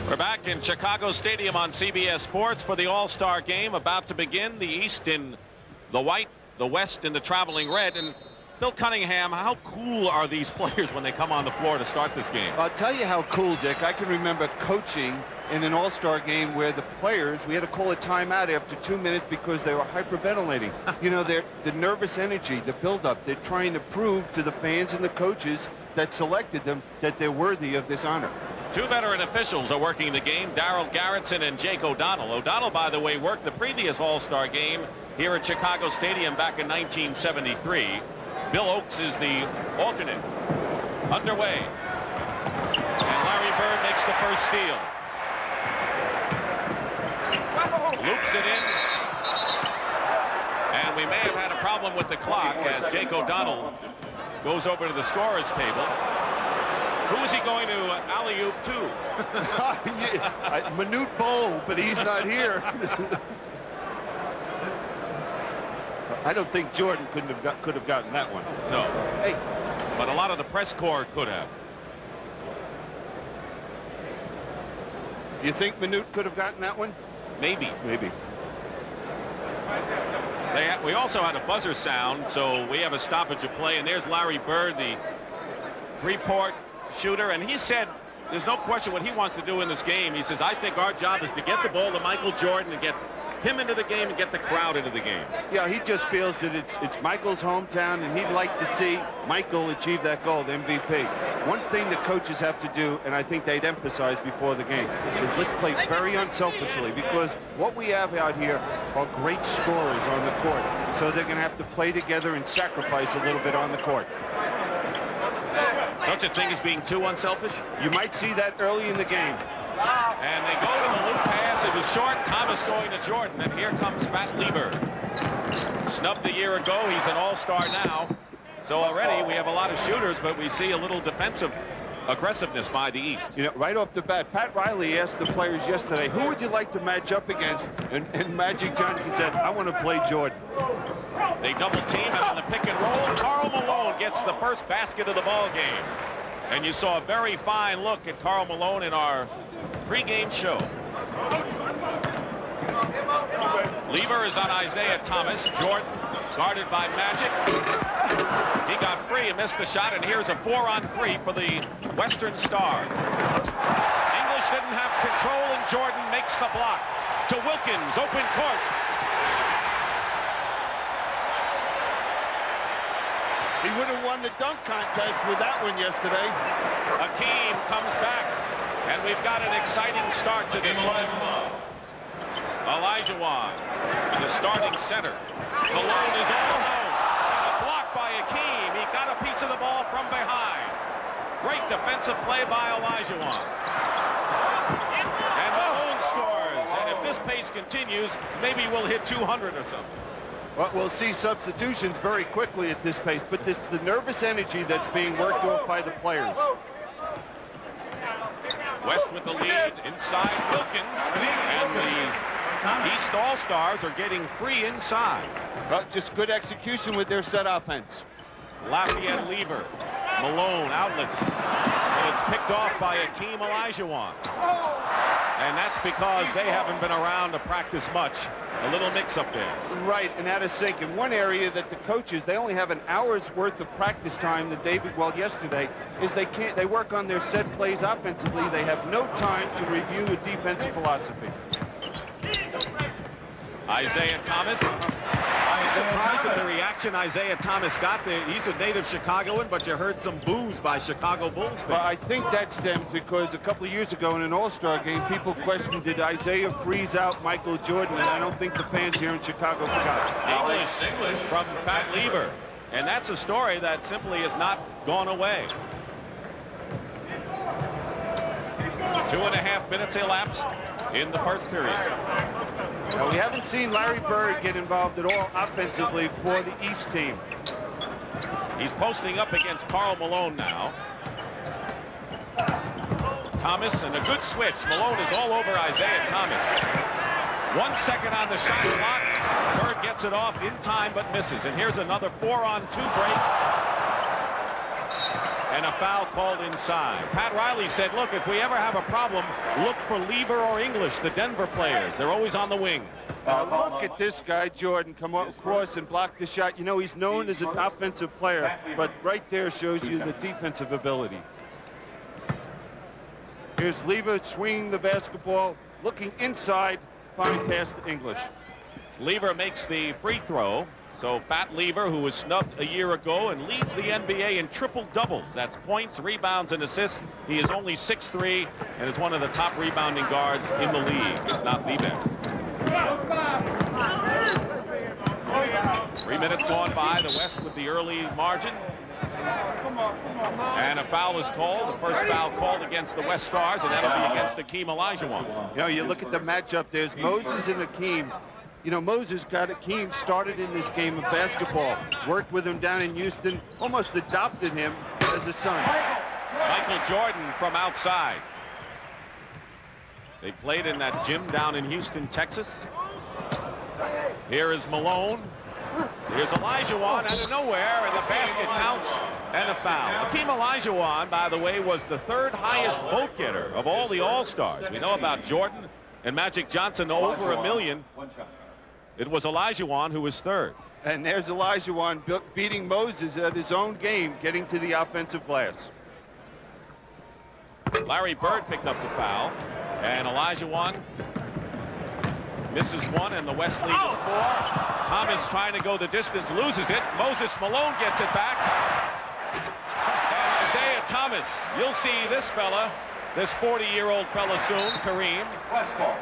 We're back in Chicago Stadium on CBS Sports for the All-Star game about to begin. The East in the white, the West in the traveling red. And Bill Cunningham, how cool are these players when they come on the floor to start this game? I'll tell you how cool, Dick. I can remember coaching in an All-Star game where the players, we had to call a timeout after 2 minutes because they were hyperventilating. You know, the nervous energy, the buildup, they're trying to prove to the fans and the coaches that selected them that they're worthy of this honor. Two veteran officials are working the game, Darryl Garrettson and Jake O'Donnell. O'Donnell, by the way, worked the previous All-Star game here at Chicago Stadium back in 1973. Bill Oakes is the alternate. Underway. And Larry Bird makes the first steal. Loops it in. And we may have had a problem with the clock as Jake O'Donnell goes over to the scorer's table. Who is he going to alley-oop to? Minute Bowl, but he's not here. I don't think Jordan could have gotten that one. No. Hey. But a lot of the press corps could have. You think Minute could have gotten that one? Maybe. Maybe. We also had a buzzer sound, so we have a stoppage of play. And there's Larry Bird, the three-point shooter, and he said there's no question what he wants to do in this game. He says, I think our job is to get the ball to Michael Jordan and get him into the game and get the crowd into the game. Yeah, he just feels that it's Michael's hometown, and he'd like to see Michael achieve that goal, the MVP. One thing the coaches have to do, and I think they'd emphasize before the game, is let's play very unselfishly, because what we have out here are great scorers on the court, so they're going to have to play together and sacrifice a little bit on the court. Such a thing as being too unselfish? You might see that early in the game. And they go to the loop pass. It was short. Thomas going to Jordan. And here comes Fat Lieber. Snubbed a year ago. He's an all-star now. So already we have a lot of shooters, but we see a little defensive aggressiveness by the East. You know, right off the bat, Pat Riley asked the players yesterday, who would you like to match up against? And Magic Johnson said, I want to play Jordan. They double team him on the pick and roll. Karl Malone gets the first basket of the ball game. And you saw a very fine look at Karl Malone in our pregame show. Lieber is on Isaiah Thomas. Jordan guarded by Magic. He got free and missed the shot, and here's a 4-on-3 for the Western Stars. English didn't have control, and Jordan makes the block to Wilkins, open court. He would have won the dunk contest with that one yesterday. Hakeem comes back, and we've got an exciting start to this one. Olajuwon, the starting center. Malone is all alone. And a block by Hakeem. He got a piece of the ball from behind. Great defensive play by Olajuwon. And Malone scores. And if this pace continues, maybe we'll hit 200 or something. Well, we'll see substitutions very quickly at this pace, but this the nervous energy that's being worked off by the players. West with the lead inside Wilkins, and the East All-Stars are getting free inside. Well, just good execution with their set offense. Lafayette Lieber, Malone outlets, and it's picked off by Hakeem Olajuwon. And that's because they haven't been around to practice much. A little mix-up there. Right, and out of sync. In one area that the coaches, they only have an hour's worth of practice time. Yesterday, is they work on their set plays offensively. They have no time to review a defensive philosophy. Isaiah Thomas. I was surprised at the reaction Isaiah Thomas got there. He's a native Chicagoan, but you heard some boos by Chicago Bulls fans. Well, I think that stems because a couple of years ago in an All-Star game, people questioned, did Isaiah freeze out Michael Jordan? And I don't think the fans here in Chicago forgot. English from Fat Lieber. And that's a story that simply has not gone away. 2.5 minutes elapsed in the first period. Now, we haven't seen Larry Bird get involved at all offensively for the East team. He's posting up against Karl Malone now. Thomas, and a good switch. Malone is all over Isaiah Thomas. 1 second on the shot clock. Bird gets it off in time but misses. And here's another 4-on-2 break. And a foul called inside. Pat Riley said, look, if we ever have a problem, look for Lever or English, the Denver players. They're always on the wing. Look at this guy, Jordan, come across and block the shot. You know, he's known as an offensive player, but right there shows you the defensive ability. Here's Lever swinging the basketball, looking inside, fine pass to English. Lever makes the free throw. So Fat Lever, who was snubbed a year ago and leads the NBA in triple doubles. That's points, rebounds, and assists. He is only 6'3" and is one of the top rebounding guards in the league, if not the best. 3 minutes gone by. The West with the early margin. And a foul is called. The first foul called against the West Stars, and that'll be against Hakeem Olajuwon. You know, you look at the matchup. There's Moses and Hakeem. You know, Moses got Hakeem started in this game of basketball, worked with him down in Houston, almost adopted him as a son. Michael Jordan from outside. They played in that gym down in Houston, Texas. Here is Malone. Here's Olajuwon out of nowhere, and the basket counts, and a foul. Hakeem Olajuwon, by the way, was the third highest vote getter of all the All-Stars. We know about Jordan and Magic Johnson, over 1 million. It was Olajuwon who was third. And there's Olajuwon beating Moses at his own game, getting to the offensive glass. Larry Bird picked up the foul, and Olajuwon misses one, and the West lead is 4. Thomas trying to go the distance, loses it. Moses Malone gets it back. And Isaiah Thomas, you'll see this fella, this 40-year-old fella soon, Kareem,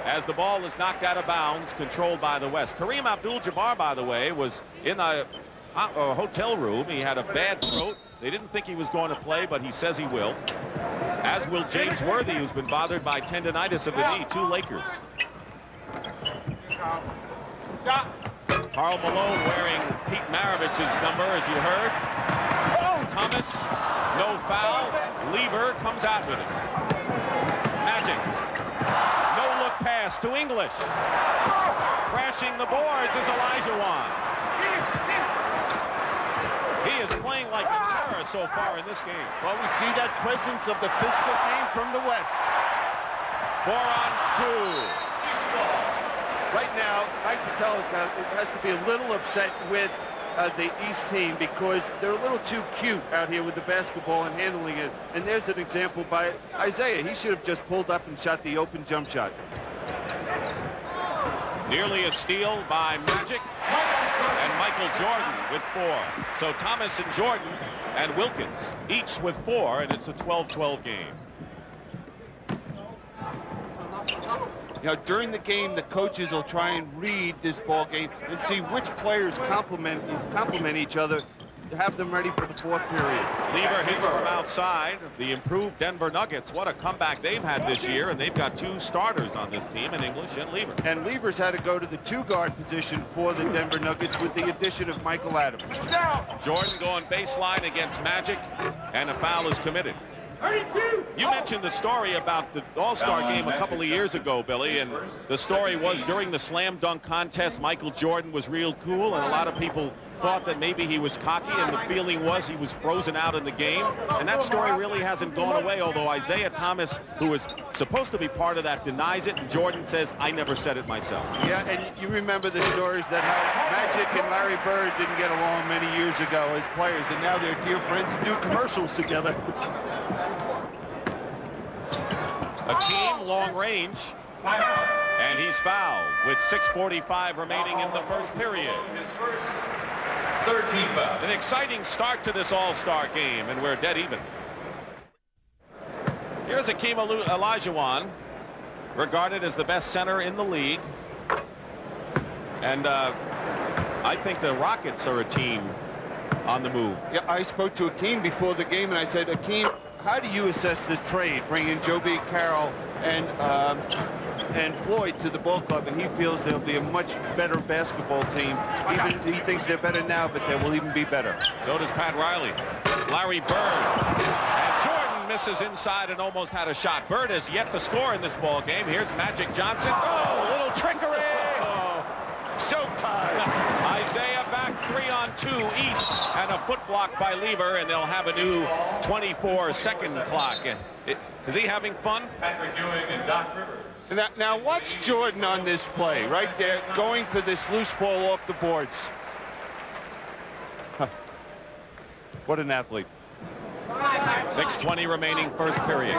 as the ball is knocked out of bounds, controlled by the West. Kareem Abdul-Jabbar, by the way, was in a hotel room. He had a bad throat. They didn't think he was going to play, but he says he will. As will James Worthy, who's been bothered by tendonitis of the knee. 2 Lakers. Karl Malone wearing Pete Maravich's number, as you heard. Thomas, no foul. Lever comes out with it. Magic. No-look pass to English. Crashing the boards is Olajuwon. He is playing like a terror so far in this game. Well, we see that presence of the physical game from the West. 4-on-2. Right now, Mike Patel has to be a little upset with the East team because they're a little too cute out here with the basketball and handling it. And there's an example by Isaiah. He should have just pulled up and shot the open jump shot. Nearly a steal by Magic, and Michael Jordan with 4. So Thomas and Jordan and Wilkins each with 4, and it's a 12-12 game. You know, during the game, the coaches will try and read this ball game and see which players complement each other to have them ready for the 4th period. Lever hits from outside. The improved Denver Nuggets. What a comeback they've had this year, and they've got 2 starters on this team in English and Lever. And Lever's had to go to the 2-guard position for the Denver Nuggets with the addition of Michael Adams. Jordan going baseline against Magic, and a foul is committed. You mentioned the story about the All-Star game a couple of years ago, Billy, and the story was during the slam dunk contest, Michael Jordan was real cool, and a lot of people thought that maybe he was cocky, and the feeling was he was frozen out in the game. And that story really hasn't gone away, although Isaiah Thomas, who is supposed to be part of that, denies it, and Jordan says, I never said it myself. Yeah, and you remember the stories that how Magic and Larry Bird didn't get along many years ago as players, and now they're dear friends and do commercials together. Hakeem, long range, and he's fouled with 6:45 remaining in the first period. An exciting start to this All-Star game, and we're dead even. Here's Hakeem Olajuwon, regarded as the best center in the league. And I think the Rockets are a team on the move. Yeah, I spoke to Hakeem before the game, and I said, Hakeem, how do you assess the trade, bringing Joe B. Carroll and Floyd to the ball club? And he feels they'll be a much better basketball team. Even he thinks they're better now, but they will even be better. So does Pat Riley. Larry Bird. And Jordan misses inside and almost had a shot. Bird has yet to score in this ball game. Here's Magic Johnson. Oh, a little trickery. Showtime. Isaiah back 3-on-2 East, and a foot block by Lever, and they'll have a new 24-second clock. Is he having fun? Patrick Ewing and Doc Rivers. Now watch Jordan on this play right there, going for this loose ball off the boards. Huh. What an athlete. 6:20 remaining first period.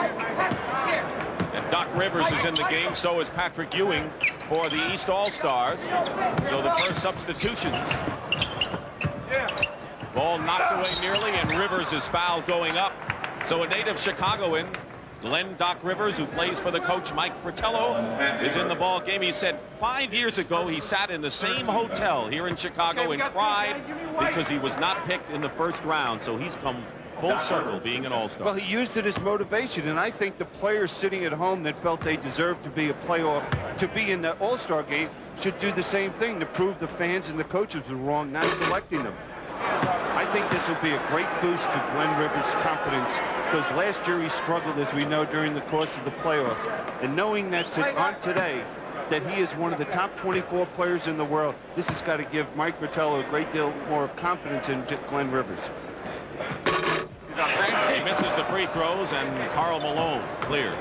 And Doc Rivers is in the game, so is Patrick Ewing for the East All-Stars. So the first substitutions. Ball knocked away nearly, and Rivers is fouled going up. So a native Chicagoan, Glenn Doc Rivers, who plays for the coach Mike Fratello, is in the ball game. He said 5 years ago he sat in the same hotel here in Chicago and cried because he was not picked in the first round. So he's come full circle being an all-star. Well, he used it as motivation, and I think the players sitting at home that felt they deserved to be a playoff, to be in the all-star game, should do the same thing to prove the fans and the coaches were wrong not selecting them. I think this will be a great boost to Glenn Rivers' confidence, because last year he struggled, as we know, during the course of the playoffs. And knowing that on today, that he is one of the top 24 players in the world, this has got to give Mike Fratello a great deal more of confidence in Glenn Rivers. He misses the free throws, and Karl Malone clears.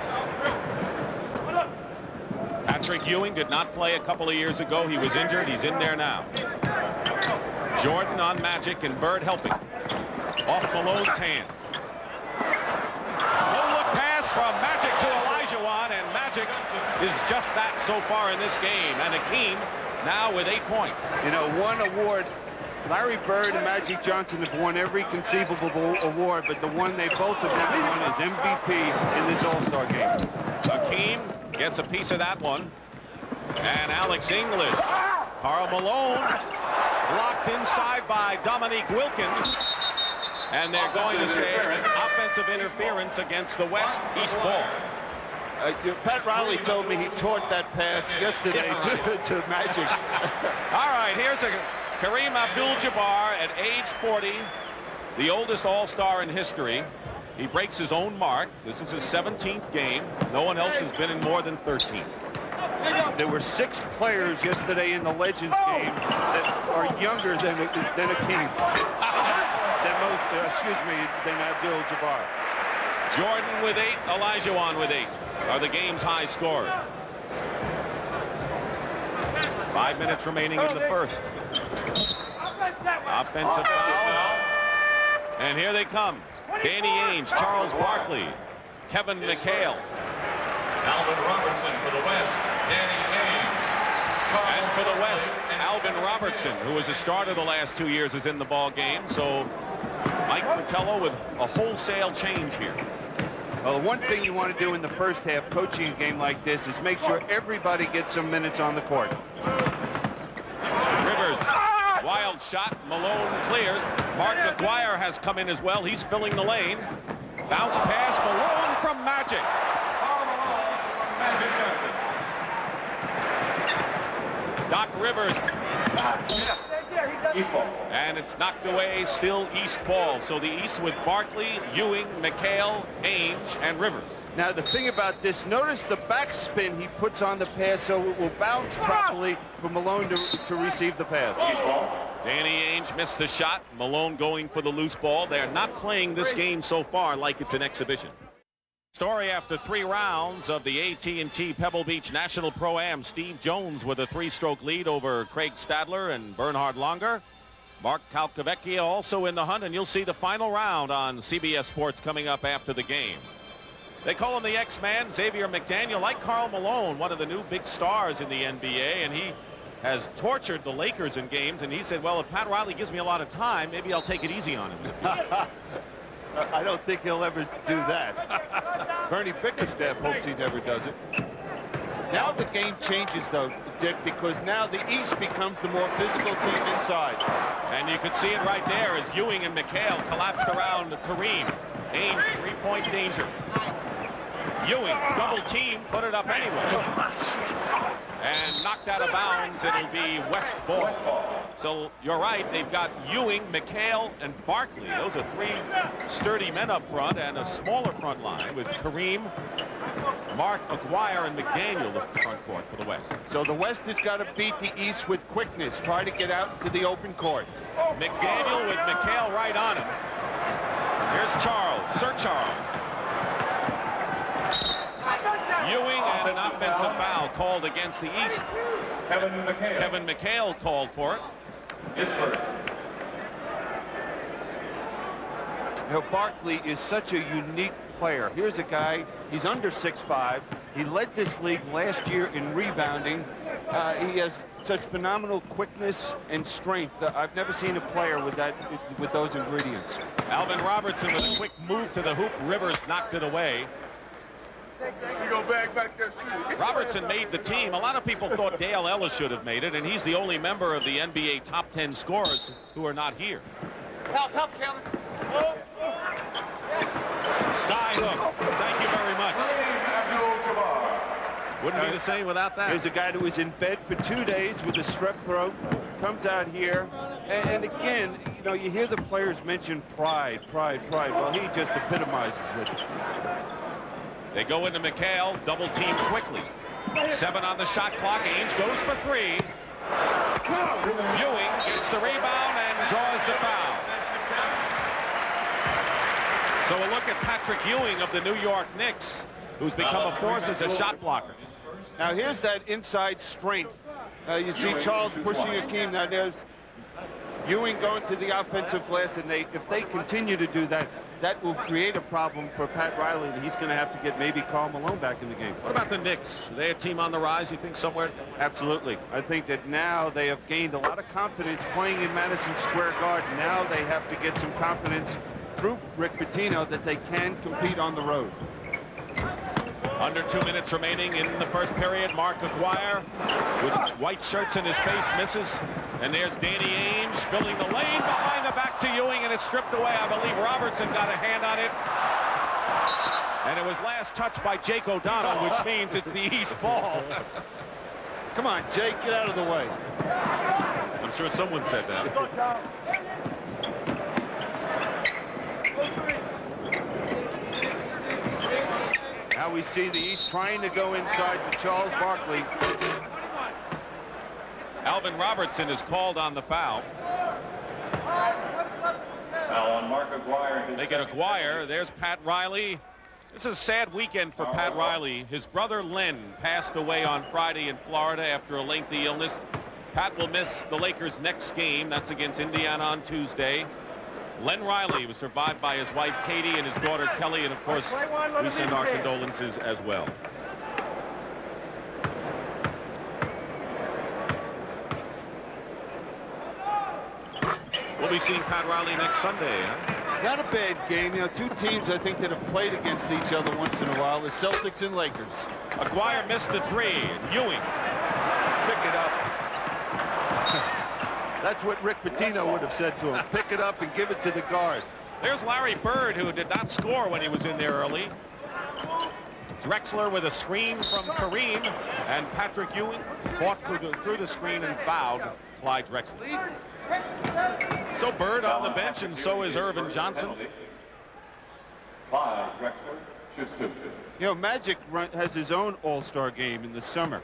Patrick Ewing did not play a couple of years ago. He was injured. He's in there now. Jordan on Magic, and Bird helping. Off Malone's hands. No-look pass from Magic to Olajuwon, and Magic is just that so far in this game. And Hakeem now with 8 points. You know, one award. Larry Bird and Magic Johnson have won every conceivable award, but the one they both have now won is MVP in this All-Star game. Hakeem gets a piece of that one. And Alex English. Karl Malone blocked inside by Dominique Wilkins. And they're going to say offensive interference against the West-East ball. Pat Riley told me he taught that pass yesterday to Magic. All right, here's a Kareem Abdul-Jabbar at age 40, the oldest All-Star in history. He breaks his own mark. This is his 17th game. No one else has been in more than 13. There were 6 players yesterday in the Legends game that are younger than Hakeem. Than Abdul-Jabbar. Jordan with 8, Olajuwon with 8 are the game's high scorers. 5 minutes remaining in the first. Offensive foul. And here they come. Danny Ainge, Charles Barkley, Kevin McHale. Alvin Robertson for the West. Danny Ainge. And for the West, Alvin Robertson, who was a starter the last 2 years, is in the ball game. So Mike Fratello with a wholesale change here. Well, the one thing you want to do in the first half, coaching a game like this, is make sure everybody gets some minutes on the court. Rivers, wild shot. Malone clears. Mark McGuire has come in as well. He's filling the lane. Bounce pass. Malone from Magic. Doc Rivers. And it's knocked away, still East ball. So the East with Barkley, Ewing, McHale, Ainge, and Rivers. Now the thing about this, notice the backspin he puts on the pass so it will bounce properly for Malone to receive the pass. Danny Ainge missed the shot. Malone going for the loose ball. They're not playing this game so far like it's an exhibition. Story after 3 rounds of the AT&T Pebble Beach National Pro-Am. Steve Jones with a 3-stroke lead over Craig Stadler and Bernhard Langer. Mark Calcavecchia also in the hunt, and you'll see the final round on CBS Sports coming up after the game. They call him the X-Man, Xavier McDaniel, like Karl Malone, one of the new big stars in the NBA, and he has tortured the Lakers in games, and he said, well, if Pat Riley gives me a lot of time, maybe I'll take it easy on him. I don't think he'll ever do that. Bernie Bickerstaff hopes he never does it. Now the game changes, though, Dick, because now the East becomes the more physical team inside. And you could see it right there as Ewing and McHale collapsed around Kareem. Ainge, 3-point danger. Ewing, double team, put it up anyway. and knocked out of bounds. It'll be West ball. So you're right, they've got Ewing, McHale, and Barkley. Those are three sturdy men up front, and a smaller front line with Kareem, Mark, Aguirre, and McDaniel, the front court for the West. So the West has got to beat the East with quickness. Try to get out to the open court. McDaniel with McHale right on him. Here's Charles, Sir Charles. Ewing, and an offensive foul called against the East. Kevin McHale called for it. You know, Barkley is such a unique player. Here's a guy, he's under 6'5". He led this league last year in rebounding. He has such phenomenal quickness and strength. I've never seen a player with those ingredients. Alvin Robertson with a quick move to the hoop. Rivers knocked it away. You go back there, shoot. Robertson made the team. A lot of people thought Dale Ellis should have made it, and he's the only member of the NBA top 10 scorers who are not here. Help, Kevin. Sky hook. Thank you very much. Wouldn't be the same without that. Here's a guy that was in bed for 2 days with a strep throat, comes out here, and again, you know, you hear the players mention pride. Well, he just epitomizes it. They go into McHale, double team quickly. 7 on the shot clock. Ainge goes for 3. Ewing gets the rebound and draws the foul. So a look at Patrick Ewing of the New York Knicks, who's become a force as a shot blocker. Now here's that inside strength. You see Charles pushing Hakeem. Now there's Ewing going to the offensive glass, and if they continue to do that, that will create a problem for Pat Riley, and he's going to have to get maybe Karl Malone back in the game. What about the Knicks? Are they a team on the rise, you think, somewhere? Absolutely. I think that now they have gained a lot of confidence playing in Madison Square Garden. Now they have to get some confidence through Rick Pitino that they can compete on the road. Under 2 minutes remaining in the first period. Mark Aguirre with white shirts in his face misses. And there's Danny Ainge filling the lane behind the back to Ewing, and it's stripped away. I believe Robertson got a hand on it. And it was last touched by Jake O'Donnell, which means it's the East ball. Come on, Jake, get out of the way. I'm sure someone said that. Now we see the East trying to go inside to Charles Barkley. Alvin Robertson is called on the foul. Foul on Mark Aguirre. They get Aguirre. There's Pat Riley. This is a sad weekend for Pat Riley. His brother Len passed away on Friday in Florida after a lengthy illness. Pat will miss the Lakers' next game. That's against Indiana on Tuesday. Len Riley was survived by his wife Katie and his daughter Kelly, and of course we send our condolences as well. We'll be seeing Pat Riley next Sunday. Huh? Not a bad game. You know, two teams I think that have played against each other once in a while, the Celtics and Lakers. Aguirre missed the 3. Ewing. Pick it up. That's what Rick Pitino would have said to him. Pick it up and give it to the guard. There's Larry Bird, who did not score when he was in there early. Drexler with a screen from Kareem, and Patrick Ewing fought through the screen and fouled Clyde Drexler. So Bird on the bench, and so is Irvin Johnson. Clyde Drexler shoots 2. You know, Magic has his own all-star game in the summer.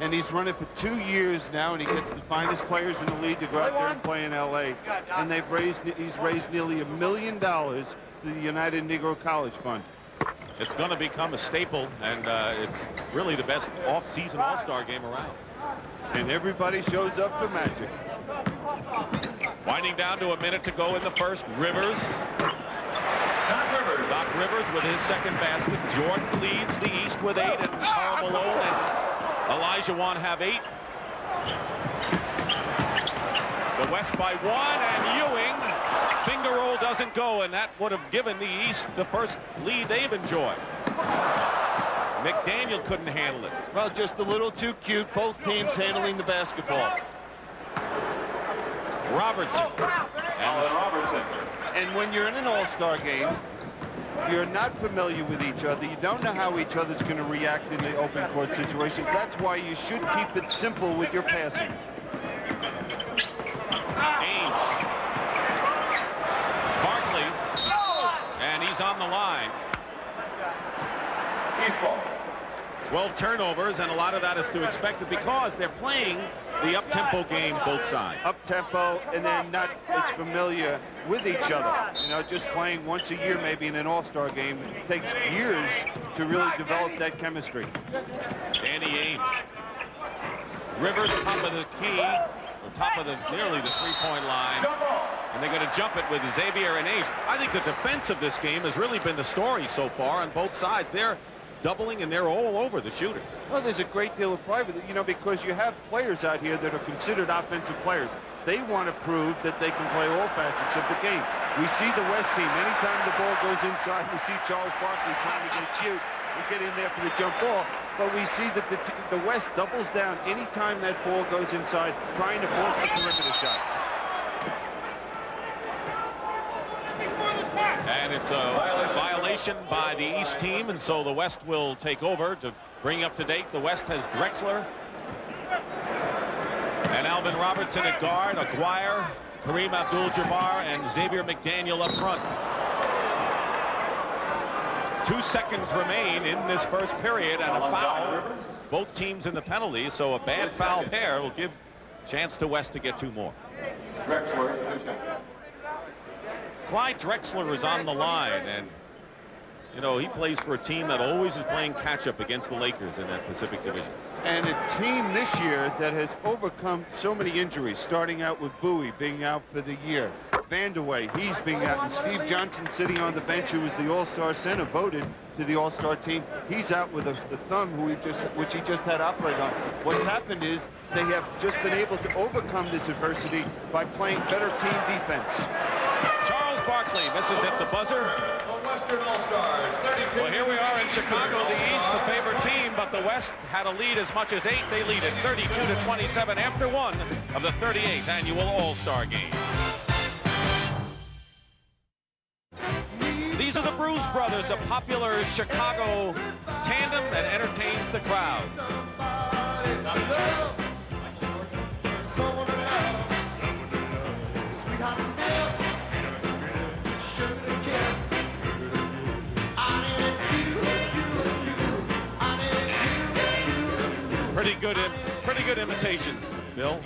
And he's run it for 2 years now, and he gets the finest players in the league to go out there and play in L.A. And he's raised nearly $1 million for the United Negro College Fund. It's going to become a staple, and it's really the best off-season all-star game around. And everybody shows up for Magic. Winding down to a minute to go in the first. Rivers. Doc Rivers with his second basket. Jordan leads the East with 8, and Karl Malone and Olajuwon have 8. The West by 1, and Ewing, finger roll doesn't go, and that would have given the East the first lead they've enjoyed. McDaniel couldn't handle it. Well, just a little too cute. Both teams handling the basketball. Robertson. Robertson. And when you're in an all-star game, You're not familiar with each other. You don't know how each other's going to react in the open court situations. That's why you should keep it simple with your passing. Ainge. Barkley. And he's on the line. East ball. 12 turnovers, and a lot of that is to expect because they're playing the up-tempo game both sides. Up-tempo, and then not as familiar with each other. You know, just playing once a year maybe in an all-star game. It takes years to really develop that chemistry. Danny Ainge. Rivers top of the key, or top of nearly the three-point line. And they're going to jump it with Xavier and Ainge. I think the defense of this game has really been the story so far on both sides. They're doubling, and they're all over the shooters. Well, there's a great deal of pride with it, you know, because you have players out here that are considered offensive players. They want to prove that they can play all facets of the game. We see the West team. Anytime the ball goes inside, we see Charles Barkley trying to get cute and get in there for the jump ball. But we see that the West doubles down anytime that ball goes inside, trying to force the perimeter shot. And it's a violation by the East team, and so the West will take over to bring up to date. The West has Drexler and Alvin Robertson at guard, Aguirre, Kareem Abdul-Jabbar, and Xavier McDaniel up front. 2 seconds remain in this first period, and a foul. Both teams in the penalty, so a bad foul there will give chance to West to get 2 more. Drexler, 2 shots. Clyde Drexler is on the line, and you know, he plays for a team that always is playing catch-up against the Lakers in that Pacific Division. And a team this year that has overcome so many injuries, starting out with Bowie being out for the year. Vanderway, he's being out, and Steve Johnson sitting on the bench, who was the All-Star center, voted to the All-Star team. He's out with the thumb, which he just had operated on. What's happened is they have just been able to overcome this adversity by playing better team defense. Charles Barkley misses at the buzzer. Well, here we are in Chicago, the East, the favored team, but the West had a lead as much as 8. They lead it 32-27 after one of the 38th annual All-Star game. These are the Bruise Brothers, a popular Chicago tandem that entertains the crowd. Pretty good imitations, Bill.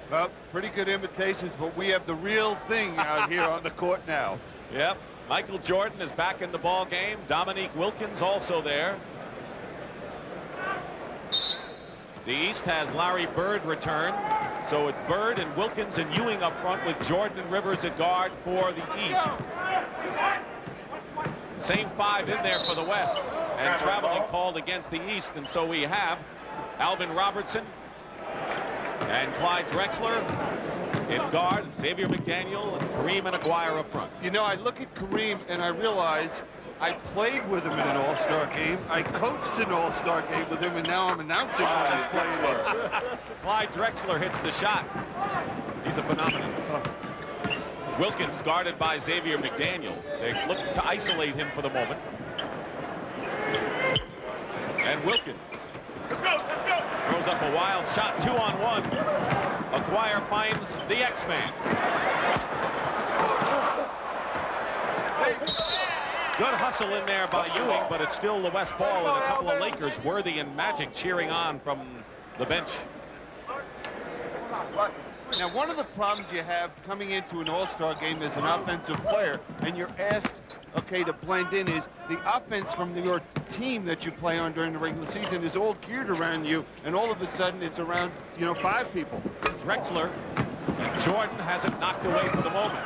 Well, pretty good imitations, but we have the real thing out here on the court now. Yep. Michael Jordan is back in the ball game. Dominique Wilkins also there. The East has Larry Bird return. So it's Bird and Wilkins and Ewing up front with Jordan and Rivers at guard for the East. Same 5 in there for the West. And traveling called against the East. And so we have Alvin Robertson and Clyde Drexler in guard, Xavier McDaniel, and Kareem and Aguirre up front. You know, I look at Kareem and I realize I played with him in an All-Star game. I coached an All-Star game with him, and now I'm announcing when he's playing it. Clyde Drexler hits the shot. He's a phenomenon. Wilkins guarded by Xavier McDaniel. They look to isolate him for the moment. And Wilkins throws up a wild shot, 2-on-1. Aguirre finds the X-Man. Good hustle in there by Ewing, but it's still the West ball, and a couple of Lakers, Worthy and Magic, cheering on from the bench. Now, one of the problems you have coming into an All-Star game as an offensive player, and you're asked, okay, to blend in, is the offense from your team that you play on during the regular season is all geared around you, and all of a sudden it's around, 5 people. Drexler and Jordan has it knocked away for the moment.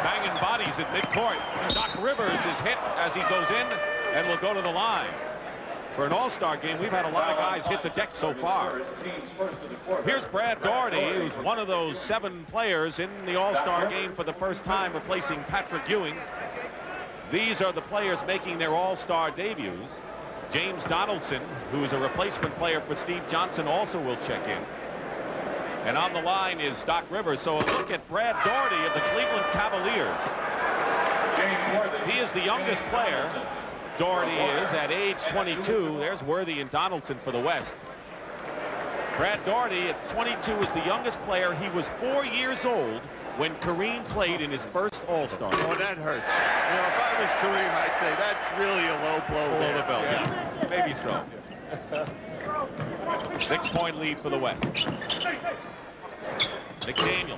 Banging bodies at midcourt. Doc Rivers is hit as he goes in and will go to the line. For an All-Star game, we've had a lot of guys hit the deck so far. Here's Brad Daugherty, who's one of those 7 players in the All-Star game for the first time, replacing Patrick Ewing. These are the players making their All-Star debuts. James Donaldson, who is a replacement player for Steve Johnson, also will check in. And on the line is Doc Rivers. So a look at Brad Daugherty of the Cleveland Cavaliers. He is the youngest player. Doherty is at age 22. There's Worthy and Donaldson for the West. Brad Doherty at 22 is the youngest player. He was 4 years old when Kareem played in his first All-Star. Oh, that hurts. You know, if I was Kareem, I'd say that's really a low blow. Below the belt. Yeah. Maybe so. 6-point lead for the West. McDaniel.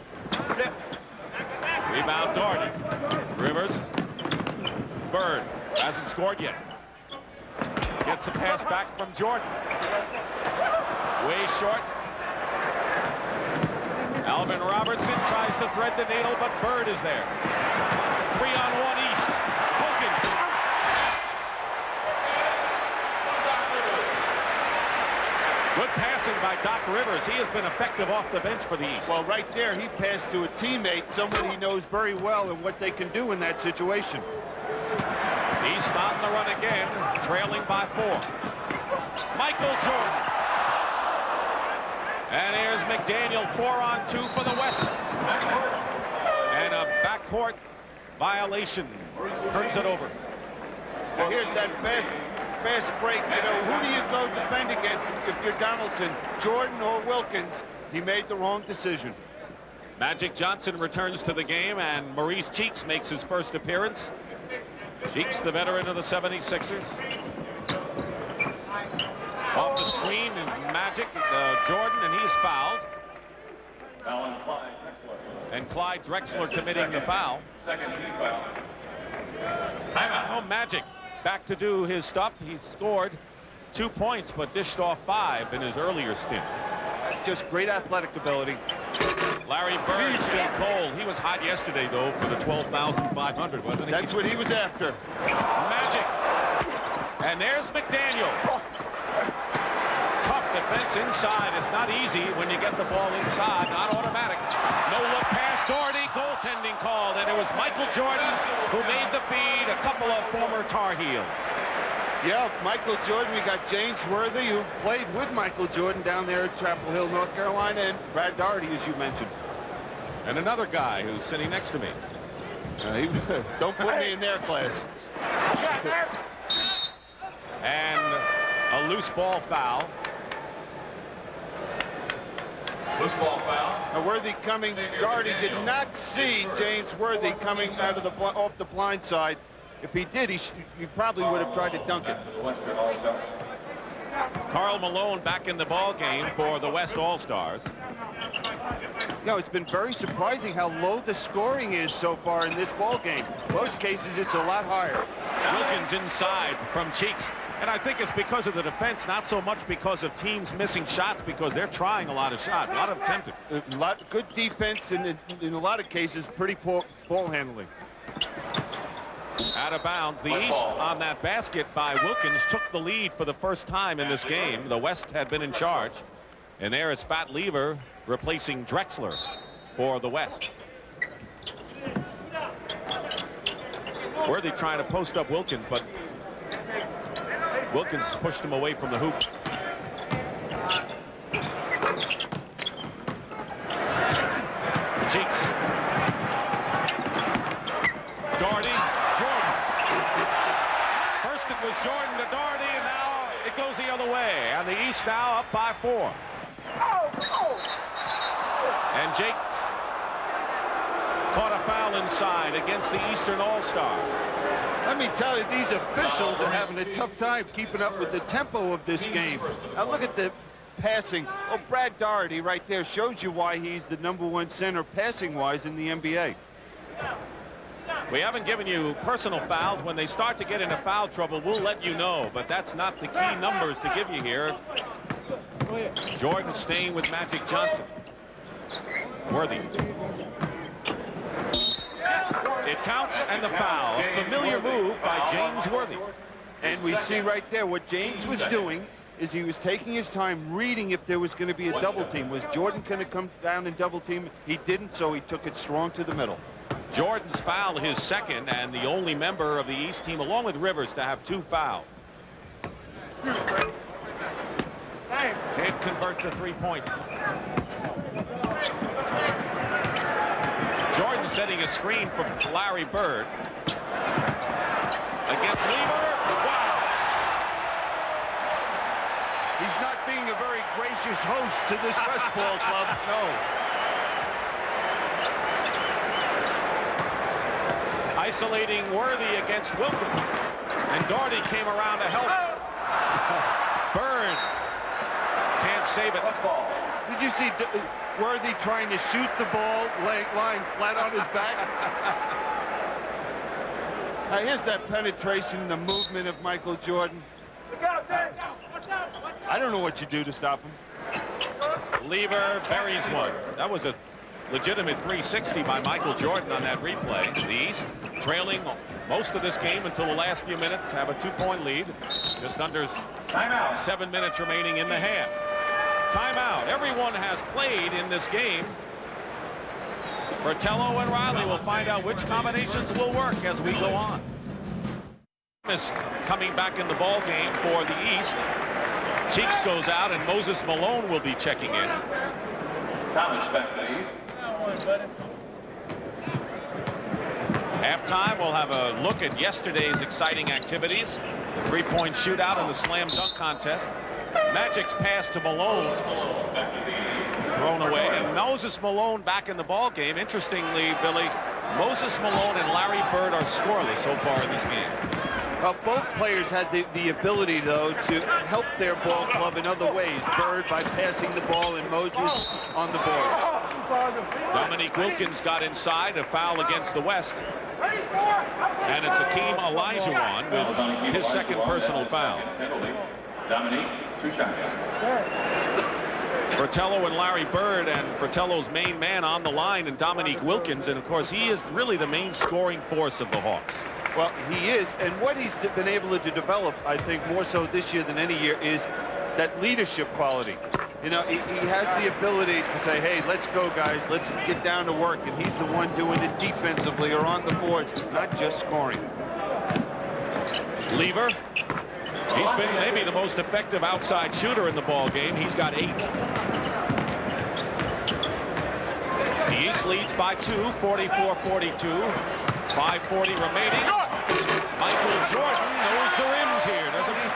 Rebound Doherty. Rivers. Bird hasn't scored yet. Gets a pass back from Jordan. Way short. Alvin Robertson tries to thread the needle, but Bird is there. 3-on-1 East. Wilkins. Good passing by Doc Rivers. He has been effective off the bench for the East. Well, right there, he passed to a teammate, someone he knows very well and what they can do in that situation. East on the run again, trailing by 4. Michael Jordan. And here's McDaniel, 4-on-2 for the West. And a backcourt violation. Turns it over. Well, here's that fast break. You know, who do you go defend against if you're Donaldson? Jordan or Wilkins? He made the wrong decision. Magic Johnson returns to the game, and Maurice Cheeks makes his first appearance. Cheeks, the veteran of the 76ers. Off the screen, and Magic, Jordan, and he's fouled. And Clyde Drexler committing the foul. Second team foul. Oh, Magic back to do his stuff. He scored 2 points, but dished off 5 in his earlier stint. That's just great athletic ability. Larry Bird still cold. He was hot yesterday, though, for the 12,500, wasn't he? That's what he was after. Magic. And there's McDaniel. Tough defense inside. It's not easy when you get the ball inside. Not automatic. No look pass. Doherty, goaltending called. And it was Michael Jordan who made the feed. A couple of former Tar Heels. Yeah, Michael Jordan. We got James Worthy, who played with Michael Jordan down there at Chapel Hill, North Carolina, and Brad Doherty, as you mentioned. And another guy who's sitting next to me. Don't put me in their class. And a loose ball foul. Loose ball foul. Now Worthy coming. Doherty did not see James Worthy coming out of the off the blind side. If he did, he probably would have tried to dunk it. Karl Malone back in the ball game for the West All-Stars. You know, it's been very surprising how low the scoring is so far in this ball game. Most cases, it's a lot higher. Wilkins inside from Cheeks. And I think it's because of the defense, not so much because of teams missing shots, because they're trying a lot of shots, a lot of attempted. A lot good defense, and in a lot of cases, pretty poor ball handling. Out of bounds. The East on that basket by Wilkins took the lead for the first time in this game. The West had been in charge. And there is Fat Lever replacing Drexler for the West. Worthy trying to post up Wilkins, but Wilkins pushed him away from the hoop. Cheeks. Doherty. Jordan. First it was Jordan to Doherty, and now it goes the other way. And the East now up by 4. And Jakes caught a foul inside against the Eastern All-Stars. Let me tell you, these officials are having a tough time keeping up with the tempo of this game. Now look at the passing. Oh, Brad Doherty right there shows you why he's the #1 center passing-wise in the NBA. We haven't given you personal fouls. When they start to get into foul trouble, we'll let you know, but that's not the key numbers to give you here. Jordan staying with Magic Johnson. Worthy. It counts, and the foul. A familiar move by James Worthy. And we see right there what James was doing is he was taking his time reading if there was going to be a double team. Was Jordan going to come down and double team? He didn't, so he took it strong to the middle. Jordan's foul, his second, and the only member of the East team, along with Rivers, to have 2 fouls. Can't convert the 3-point. Jordan setting a screen from Larry Bird. against Lever. Wow. He's not being a very gracious host to this West Ball Club. No. Isolating Worthy against Wilkins. And Doherty came around to help. Byrd can't save it. Did you see Worthy trying to shoot the ball, lying flat on his back? Now here's that penetration, the movement of Michael Jordan. I don't know what you do to stop him. Lever buries one. That was a legitimate 360 by Michael Jordan on that replay. The East trailing most of this game until the last few minutes, have a 2-point lead. Just under 7 minutes remaining in the half. Timeout. Everyone has played in this game. Fratello and Riley will find out which combinations will work as we go on. Coming back in the ball game for the East. Cheeks goes out and Moses Malone will be checking in. Thomas back to the East. Halftime, we'll have a look at yesterday's exciting activities. The three-point shootout and the slam dunk contest. Magic's pass to Malone. Thrown away. And Moses Malone back in the ball game. Interestingly, Billy, Moses Malone and Larry Bird are scoreless so far in this game. Well, both players had the ability, though, to help their ball club in other ways. Bird by passing the ball and Moses on the boards. Dominique Wilkins got inside, a foul against the West. And it's Hakeem Olajuwon with his second personal foul. Dominique, 2 shots. Fratello and Larry Bird, and Fratello's main man on the line, and Dominique Wilkins. And, of course, he is really the main scoring force of the Hawks. Well, he is, and what he's been able to develop, I think, more so this year than any year, is that leadership quality. You know, he has the ability to say, hey, let's go, guys, let's get down to work, and he's the one doing it defensively or on the boards, not just scoring. Lever, he's been maybe the most effective outside shooter in the ball game. He's got 8. The East leads by 2, 44-42. 5:40 remaining. Michael Jordan knows the rims here, doesn't he?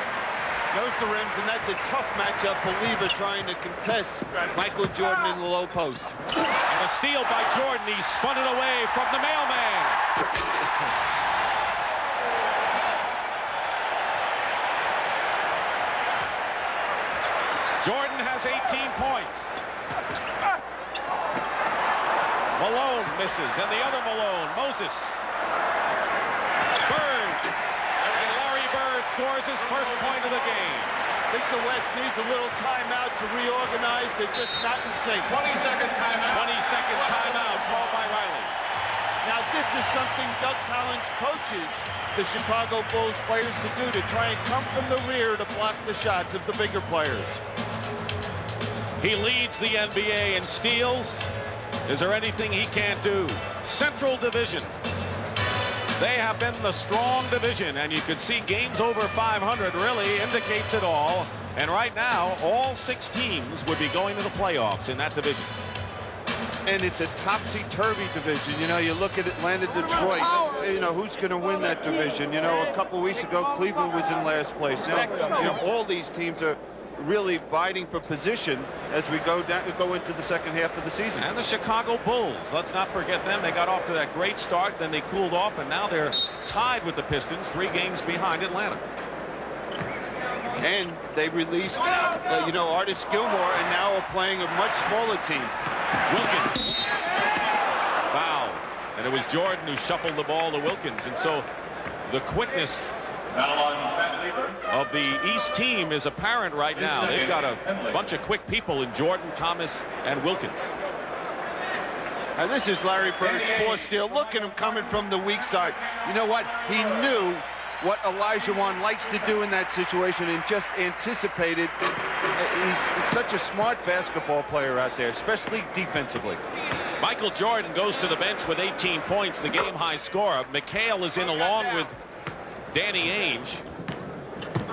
Knows the rims, and that's a tough matchup for Lever trying to contest Michael Jordan in the low post. And a steal by Jordan. He spun it away from the mailman. Jordan has 18 points. Malone misses, and the other Malone, Moses. Bird, and Larry Bird scores his first point of the game. I think the West needs a little timeout to reorganize. They're just not in sync. 20-second timeout. 20-second timeout called by Riley. Now, this is something Doug Collins coaches the Chicago Bulls players to do, to try and come from the rear to block the shots of the bigger players. He leads the NBA in steals. Is there anything he can't do? Central Division. They have been the strong division, and you could see games over 500 really indicates it all. And right now, all 6 teams would be going to the playoffs in that division. And it's a topsy-turvy division. You know, you look at Atlanta, Detroit, you know, who's going to win that division? You know, a couple weeks ago, Cleveland was in last place. Now, you know, all these teams are really vying for position as we go into the second half of the season. And the Chicago Bulls, let's not forget them. They got off to that great start, then they cooled off, and now they're tied with the Pistons, 3 games behind Atlanta. And they released, you know, Artis Gilmore, and now are playing a much smaller team. Wilkins. Foul. And it was Jordan who shuffled the ball to Wilkins. And so the quickness of the East team is apparent right now. They've got a bunch of quick people in Jordan, Thomas, and Wilkins. And this is Larry Bird's 4th steal. Look at him coming from the weak side. You know what? He knew what Olajuwon likes to do in that situation and just anticipated. He's such a smart basketball player out there, especially defensively. Michael Jordan goes to the bench with 18 points, the game-high scorer. McHale is in along with Danny Ainge.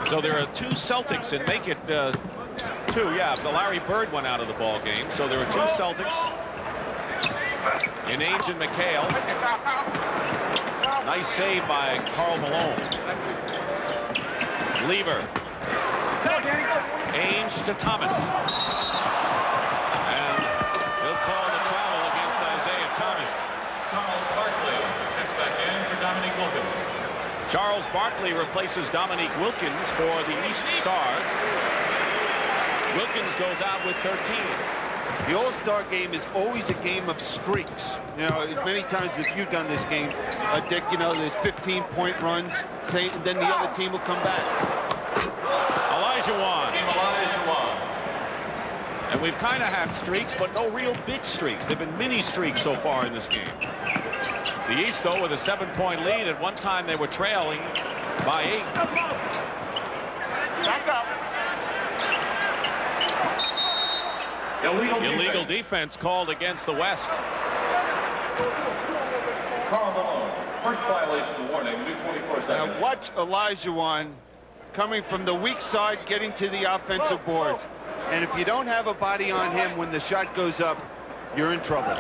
So there are 2 Celtics, and make it 2. Yeah, Larry Bird went out of the ball game, so there are 2 Celtics in Ainge and McHale. Nice save by Karl Malone. Lever. Ainge to Thomas. And they'll call the travel against Isaiah Thomas. Charles Barkley checks back in for Dominique Wilkins. Charles Barkley replaces Dominique Wilkins for the East Stars. Wilkins goes out with 13. The All-Star game is always a game of streaks. You know, as many times as you've done this game, Dick, you know, there's 15-point runs, say, and then the other team will come back. Olajuwon. Hakeem Olajuwon. And we've kind of had streaks, but no real big streaks. They've been mini streaks so far in this game. The East, though, with a 7-point lead. At one time, they were trailing by 8. Back up. Illegal defense called against the West. Karl Malone. First violation warning. New 24 seconds. Now watch Olajuwon coming from the weak side, getting to the offensive boards. And if you don't have a body on him when the shot goes up, you're in trouble.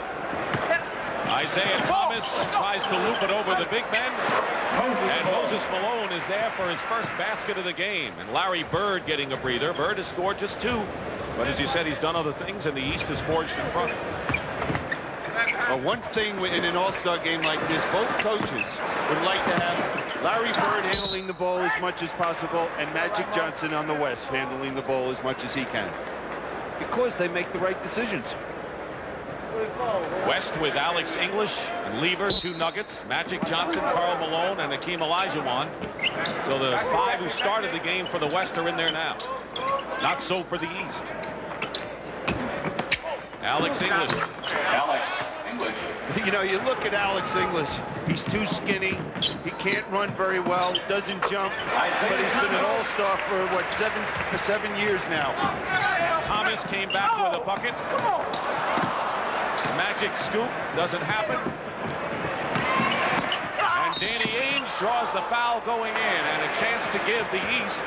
Isaiah Thomas tries to loop it over the big men. And Moses Malone is there for his first basket of the game. And Larry Bird getting a breather. Bird has scored just 2. But as you said, he's done other things, and the East is forged in front. One thing in an All-Star game like this, both coaches would like to have Larry Bird handling the ball as much as possible and Magic Johnson on the West handling the ball as much as he can. Because they make the right decisions. West with Alex English and Lever, 2 Nuggets, Magic Johnson, Karl Malone, and Hakeem Olajuwon. So the 5 who started the game for the West are in there now. Not so for the East. Alex English. Alex English. You know, you look at Alex English, he's too skinny, he can't run very well, doesn't jump, but he's been an all-star for, what, 7 years now. Thomas came back with a bucket. Magic scoop doesn't happen. And Danny Ainge draws the foul going in, and a chance to give the East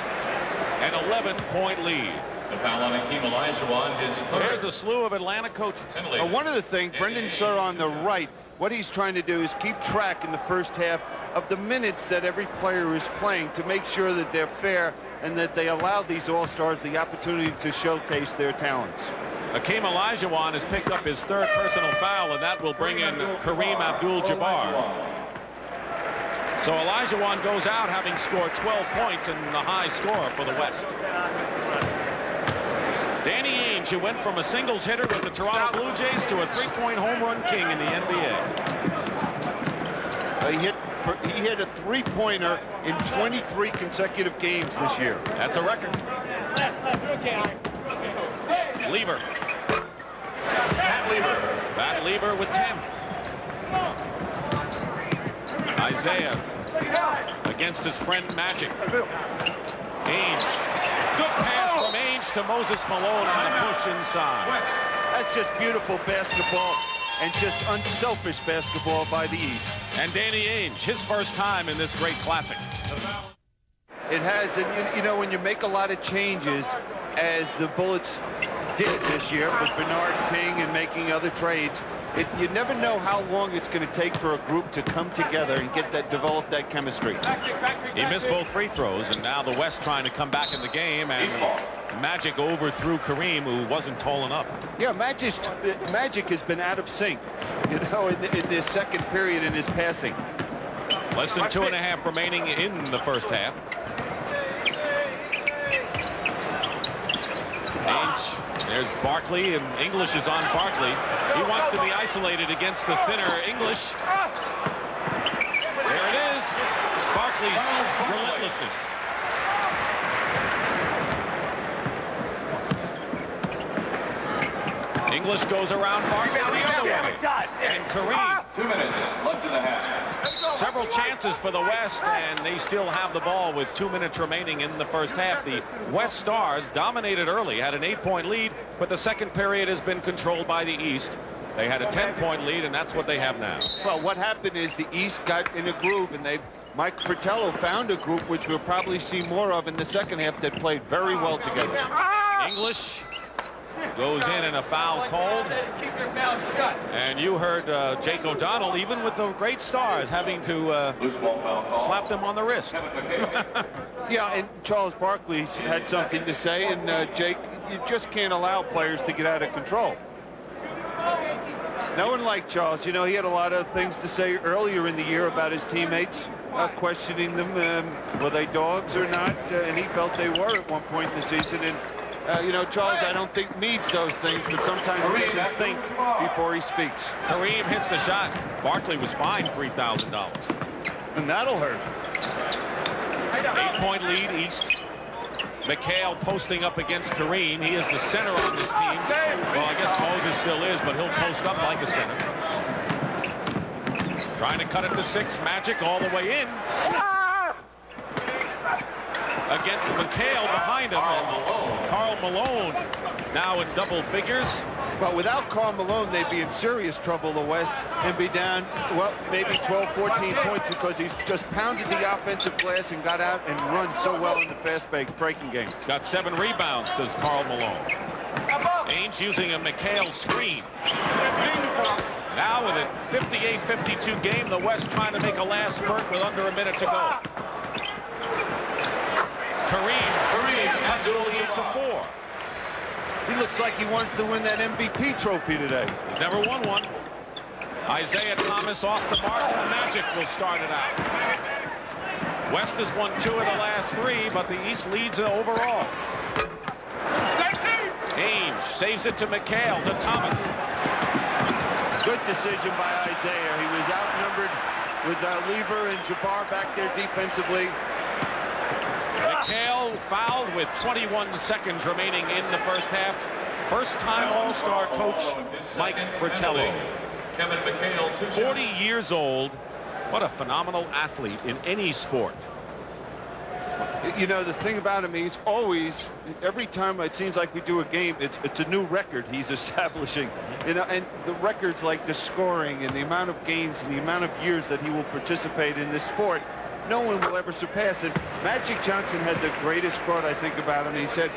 an 11-point lead. The foul on Hakeem Olajuwon is third. There's a slew of Atlanta coaches. One of the things, Brendan Suhr on the right, what he's trying to do is keep track in the first half of the minutes that every player is playing to make sure that they're fair and that they allow these all-stars the opportunity to showcase their talents. Hakeem Olajuwon has picked up his 3rd personal foul, and that will bring in Kareem Abdul-Jabbar. So Olajuwon goes out having scored 12 points and the high scorer for the West. Danny Ainge, who went from a singles hitter with the Toronto Blue Jays to a 3-point home run king in the NBA. He hit a 3-pointer in 23 consecutive games this year. That's a record. Lever. Pat Lever with 10. Isaiah against his friend Magic. Ainge. Good pass from Ainge to Moses Malone on the push inside. That's just beautiful basketball and just unselfish basketball by the East. And Danny Ainge, his first time in this great classic. It has, and you know, when you make a lot of changes, as the Bullets did this year with Bernard King and making other trades, you never know how long it's going to take for a group to come together and develop that chemistry. He missed both free throws, and now the West trying to come back in the game, and Magic overthrew Kareem, who wasn't tall enough. Yeah, Magic has been out of sync, you know, in this second period in his passing. Less than 2.5 remaining in the first half. Ainge, there's Barkley, and English is on Barkley. He wants to be isolated against the thinner English. There it is. Barkley's relentlessness. English goes around Barkley the other way. And Kareem. 2 minutes left in the half. Several chances for the West, and they still have the ball with 2 minutes remaining in the first half. The West Stars dominated early, had an 8-point lead, but the second period has been controlled by the East. They had a 10-point lead, and that's what they have now. Well, what happened is the East got in a groove, and Mike Fratello found a group which we'll probably see more of in the second half that played very well together. English goes in and a foul called. Keep your mouth shut. And you heard Jake O'Donnell, even with the great stars, having to Loose ball foul call. slap them on the wrist. Yeah, and Charles Barkley had something to say, and Jake, you just can't allow players to get out of control. No one liked Charles. You know, he had a lot of things to say earlier in the year about his teammates, questioning them, were they dogs or not, and he felt they were at one point in the season. And you know, Charles, I don't think needs those things, but sometimes he doesn't think before he speaks. Kareem hits the shot. Barkley was fined $3,000. And that'll hurt. 8-point lead East. McHale posting up against Kareem. He is the center on this team. Well, I guess Moses still is, but he'll post up like a center. Trying to cut it to 6. Magic all the way in. Against McHale behind him. And Karl Malone now in double figures. But without Karl Malone, they'd be in serious trouble, the West, and be down, well, maybe 12, 14 points because he's just pounded the offensive glass and got out and run so well in the fast breaking game. He's got 7 rebounds, does Karl Malone. Ainge using a McHale screen. Now with a 58-52 game, the West trying to make a last spurt with under a minute to go. Kareem cuts the lead to 4. He looks like he wants to win that MVP trophy today. Never won one. Isaiah Thomas off the mark. Magic will start it out. West has won 2 of the last 3, but the East leads overall. Ainge saves it to McHale, to Thomas. Good decision by Isaiah. He was outnumbered with Lever and Jabbar back there defensively. McHale fouled with 21 seconds remaining in the first half. First-time All-Star coach Mike Fratello. 40 years old. What a phenomenal athlete in any sport. You know, the thing about him, he's always, every time it seems like we do a game, it's a new record he's establishing. You know, and the records like the scoring and the amount of games and the amount of years that he will participate in this sport, no one will ever surpass it. Magic Johnson had the greatest quote, I think, about him. He said,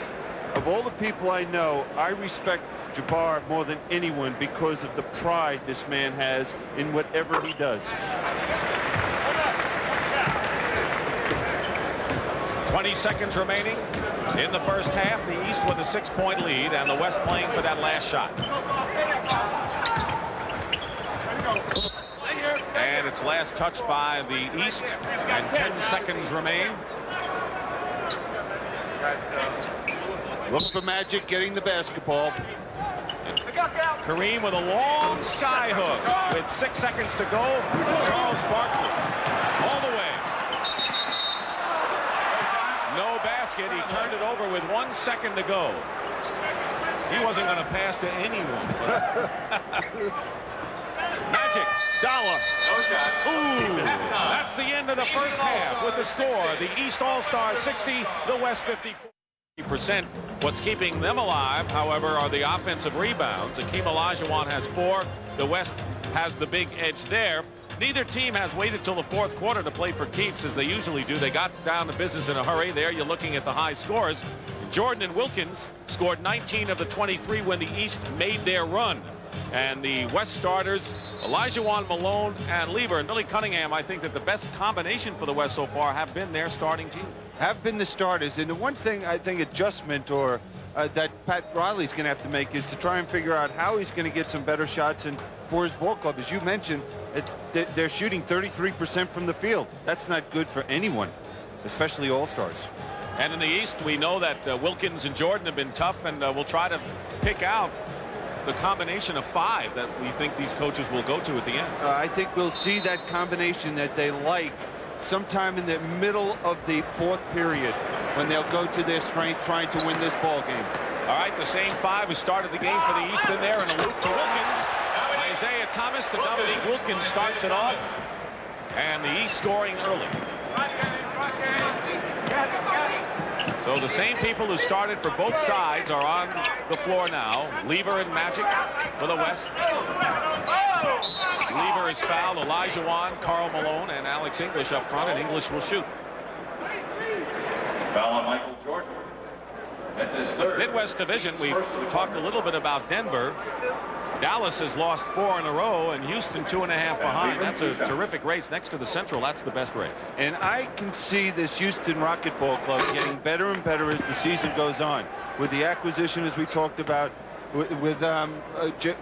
of all the people I know, I respect Jabbar more than anyone because of the pride this man has in whatever he does. 20 seconds remaining in the first half. The East with a 6-point lead, and the West playing for that last shot. And it's last touched by the East, and 10 seconds remain. Look for Magic getting the basketball. Kareem with a long sky hook with 6 seconds to go. Charles Barkley all the way. No basket. He turned it over with 1 second to go. He wasn't going to pass to anyone. Magic, Dollar. Ooh, that's the end of the first half with the score. The East All-Stars 60, the West 54%. What's keeping them alive, however, are the offensive rebounds. Hakeem Olajuwon has 4. The West has the big edge there. Neither team has waited till the fourth quarter to play for keeps, as they usually do. They got down to business in a hurry. There you're looking at the high scores. Jordan and Wilkins scored 19 of the 23 when the East made their run. And the West starters, Olajuwon, Malone, and Lever, and Billy Cunningham, I think that the best combination for the West so far have been their starting team. Have been the starters. And the one thing I think adjustment or that Pat Riley's going to have to make is to try and figure out how he's going to get some better shots. And for his ball club, as you mentioned, they're shooting 33% from the field. That's not good for anyone, especially all-stars. And in the East, we know that Wilkins and Jordan have been tough, and we'll try to pick out the combination of 5 that we think these coaches will go to at the end. I think we'll see that combination that they like sometime in the middle of the fourth period when they'll go to their strength trying to win this ball game. All right, the same 5 who started the game for the East in there, and a loop to Wilkins. Isaiah Thomas to Dominique Wilkins starts it off, and the East scoring early. So the same people who started for both sides are on the floor now. Lever and Magic for the West. Lever is fouled. Olajuwon, Karl Malone, and Alex English up front, and English will shoot. Foul on Michael Jordan. That's his third. Midwest Division, we talked a little bit about Denver. Dallas has lost 4 in a row, and Houston 2.5 behind. That's a terrific race. Next to the Central, that's the best race. And I can see this Houston Rocketball Club getting better and better as the season goes on. With the acquisition, as we talked about, with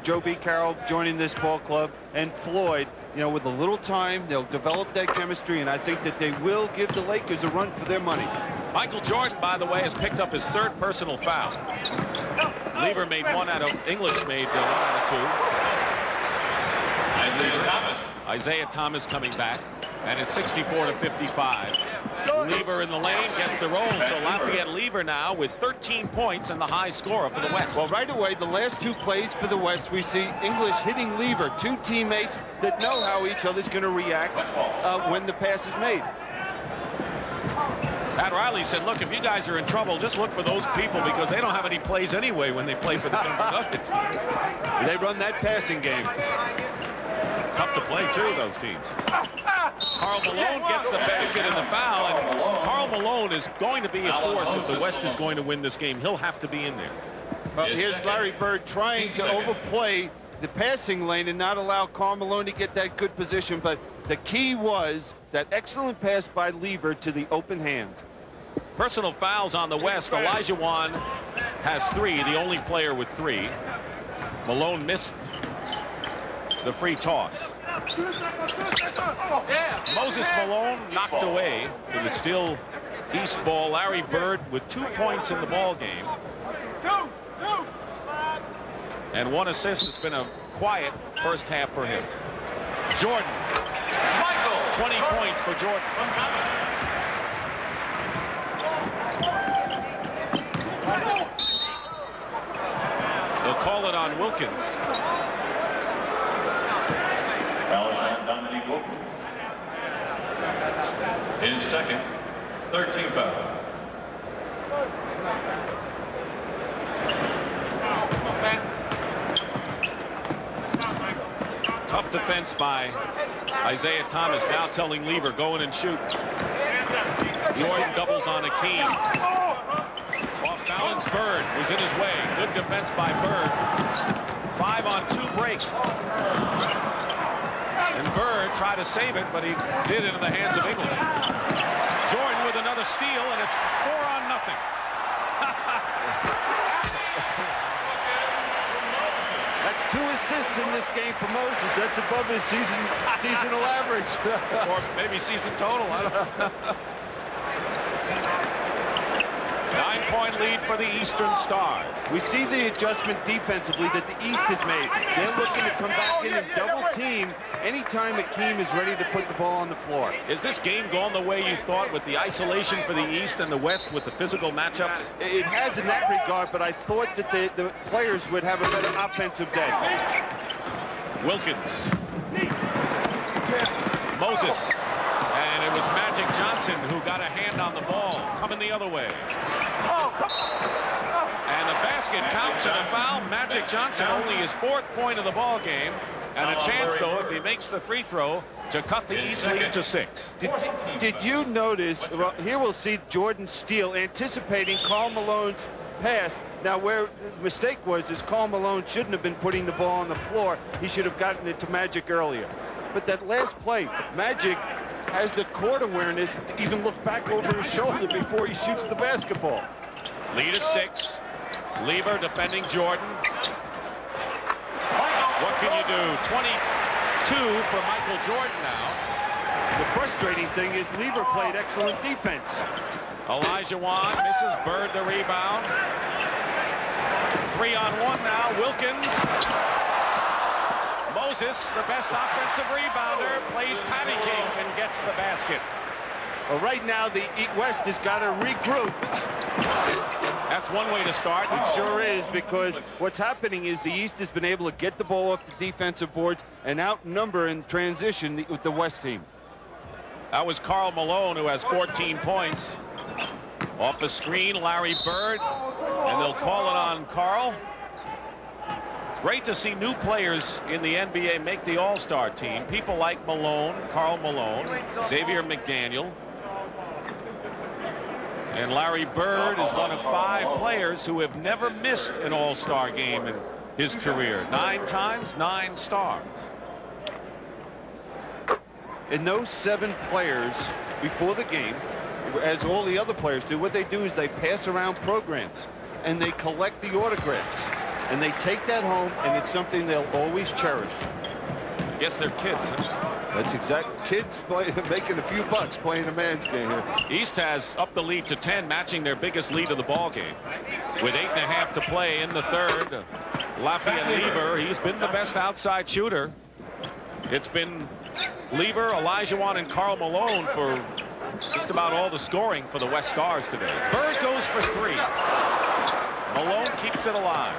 Joe B. Carroll joining this ball club, and Floyd, you know, with a little time, they'll develop that chemistry, and I think that they will give the Lakers a run for their money. Michael Jordan, by the way, has picked up his 3rd personal foul. Lever made 1 out of English made 1 out of 2. Isaiah Thomas. Isaiah Thomas coming back, and it's 64-55. Lever in the lane gets the roll, so Lafayette Lever now with 13 points and the high scorer for the West. Well, right away, the last 2 plays for the West, we see English hitting Lever, 2 teammates that know how each other's going to react when the pass is made. Pat Riley said, look, if you guys are in trouble, just look for those people because they don't have any plays anyway when they play for the Denver Nuggets. They run that passing game. Tough to play, too, those teams. Karl Malone gets the basket and the foul, and Karl Malone is going to be a force if the West is going to win this game. He'll have to be in there. Well, here's Larry Bird trying to overplay the passing lane and not allow Karl Malone to get that good position, but the key was that excellent pass by Lever to the open hand. Personal fouls on the West. Olajuwon has 3, the only player with 3. Malone missed the free toss. Moses Malone knocked away, but it's still East ball. Larry Bird with 2 points in the ball game. And 1 assist. It's been a quiet first half for him. Jordan. 20 points for Jordan. They'll call it on Wilkins. Foul on Dominique Wilkins. His second, 13th foul. Tough defense by Isaiah Thomas, now telling Lever, go in and shoot. Jordan doubles on Hakeem. Off balance, Bird was in his way. Good defense by Bird. 5-on-2 break. And Bird tried to save it, but he did it in the hands of English. Jordan with another steal, and it's 4-on-0. That's 2 assists in this game for Moses. That's above his seasonal average. Or maybe season total. I don't know. 9-point lead for the Eastern Stars. We see the adjustment defensively that the East has made. They're looking to come back in and double team anytime Hakeem is ready to put the ball on the floor. Is this game going the way you thought with the isolation for the East and the West with the physical matchups? It has in that regard, but I thought that the players would have a better offensive day. Wilkins. Moses. And it was Magic Johnson who got a hand on the ball, coming the other way. And the basket counts and a foul. Magic Johnson only his 4th point of the ball game, and a chance, though, if he makes the free throw, to cut the East lead to 6. Did you notice? Well, here we'll see Jordan steal, anticipating Karl Malone's pass. Now, where the mistake was is Karl Malone shouldn't have been putting the ball on the floor. He should have gotten it to Magic earlier. But that last play, Magic has the court awareness to even look back over his shoulder before he shoots the basketball. Lead is 6. Lever defending Jordan. What can you do? 22 for Michael Jordan now. The frustrating thing is Lever played excellent defense. Olajuwon misses. Bird the rebound. 3-on-1 now. Wilkins. Moses, the best offensive rebounder, plays patty cake and gets the basket. Well, right now, the West has got to regroup. That's one way to start. It sure is, because what's happening is the East has been able to get the ball off the defensive boards and outnumber in transition with the West team. That was Karl Malone, who has 14 points. Off the screen, Larry Bird, and they'll call it on Karl. It's great to see new players in the NBA make the All-Star team. People like Malone, Karl Malone, Xavier McDaniel. And Larry Bird is one of 5 players who have never missed an all-star game in his career. 9 times, 9 stars. And those 7 players before the game, as all the other players do, what they do is they pass around programs and they collect the autographs and they take that home, and it's something they'll always cherish. I guess they're kids, huh? That's exact. Kids making a few bucks playing a man's game here. East has upped the lead to 10, matching their biggest lead of the ball game. With 8.5 to play in the third, Lafayette Lever, he's been the best outside shooter. It's been Lever, Olajuwon, and Karl Malone for just about all the scoring for the West Stars today. Bird goes for 3. Malone keeps it alive.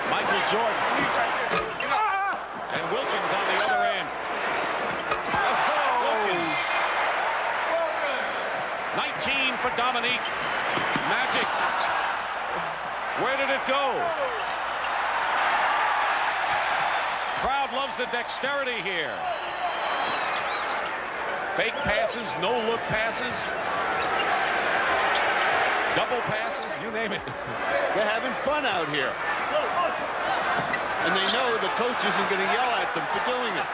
Michael Jordan. And Wilkins on the other end. Wilkins. 19 for Dominique. Magic. Where did it go? Crowd loves the dexterity here. Fake passes, no-look passes. Double passes, you name it. They're having fun out here. And they know the coach isn't going to yell at them for doing it.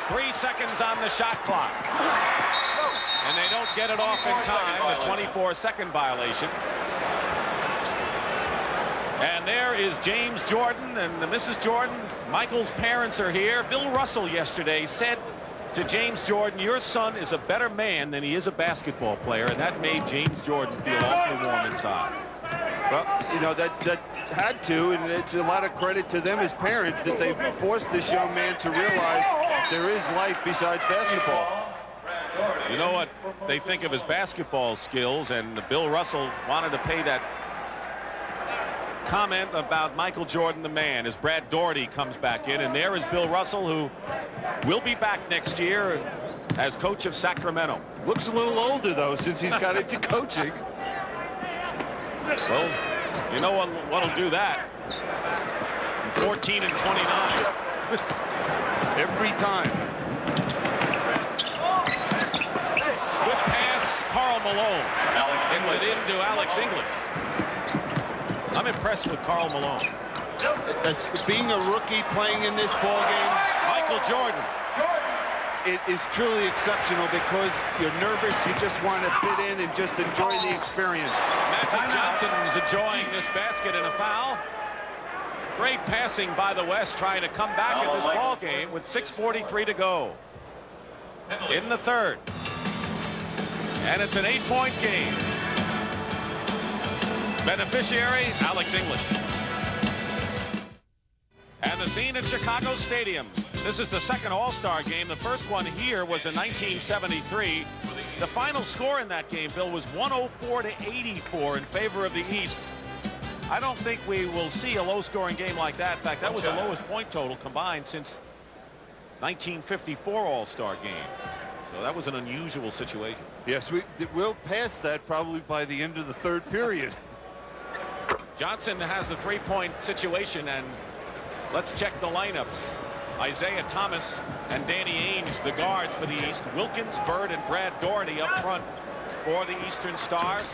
3 seconds on the shot clock. And they don't get it off in time, the 24-second violation. And there is James Jordan and Mrs. Jordan. Michael's parents are here. Bill Russell yesterday said to James Jordan, your son is a better man than he is a basketball player, and that made James Jordan feel awfully warm inside. Well, you know, that had to, and it's a lot of credit to them as parents that they forced this young man to realize there is life besides basketball. You know what they think of his basketball skills, and Bill Russell wanted to pay that comment about Michael Jordan, the man, as Brad Daugherty comes back in. And there is Bill Russell, who will be back next year as coach of Sacramento. Looks a little older, though, since he's got into coaching. Well, you know what'll do that? 14 and 29. Every time. Good pass, Karl Malone. Gets it into Alex English. I'm impressed with Karl Malone. As being a rookie playing in this ball game, Michael Jordan. It is truly exceptional because you're nervous, you just want to fit in and just enjoy the experience. Magic Johnson is enjoying this basket and a foul. Great passing by the West, trying to come back in this ball game with 6:43 to go in the third. And it's an 8-point game. Beneficiary, Alex English. And the scene at Chicago Stadium. This is the second All-Star game. The first one here was in 1973. The final score in that game, Bill, was 104-84 in favor of the East. I don't think we will see a low-scoring game like that. In fact, that was the lowest point total combined since 1954 All-Star game. So that was an unusual situation. Yes, we'll pass that probably by the end of the third period. Johnson has the three-point situation, and let's check the lineups. Isaiah Thomas and Danny Ainge, the guards for the East. Wilkins, Bird, and Brad Daugherty up front for the Eastern Stars.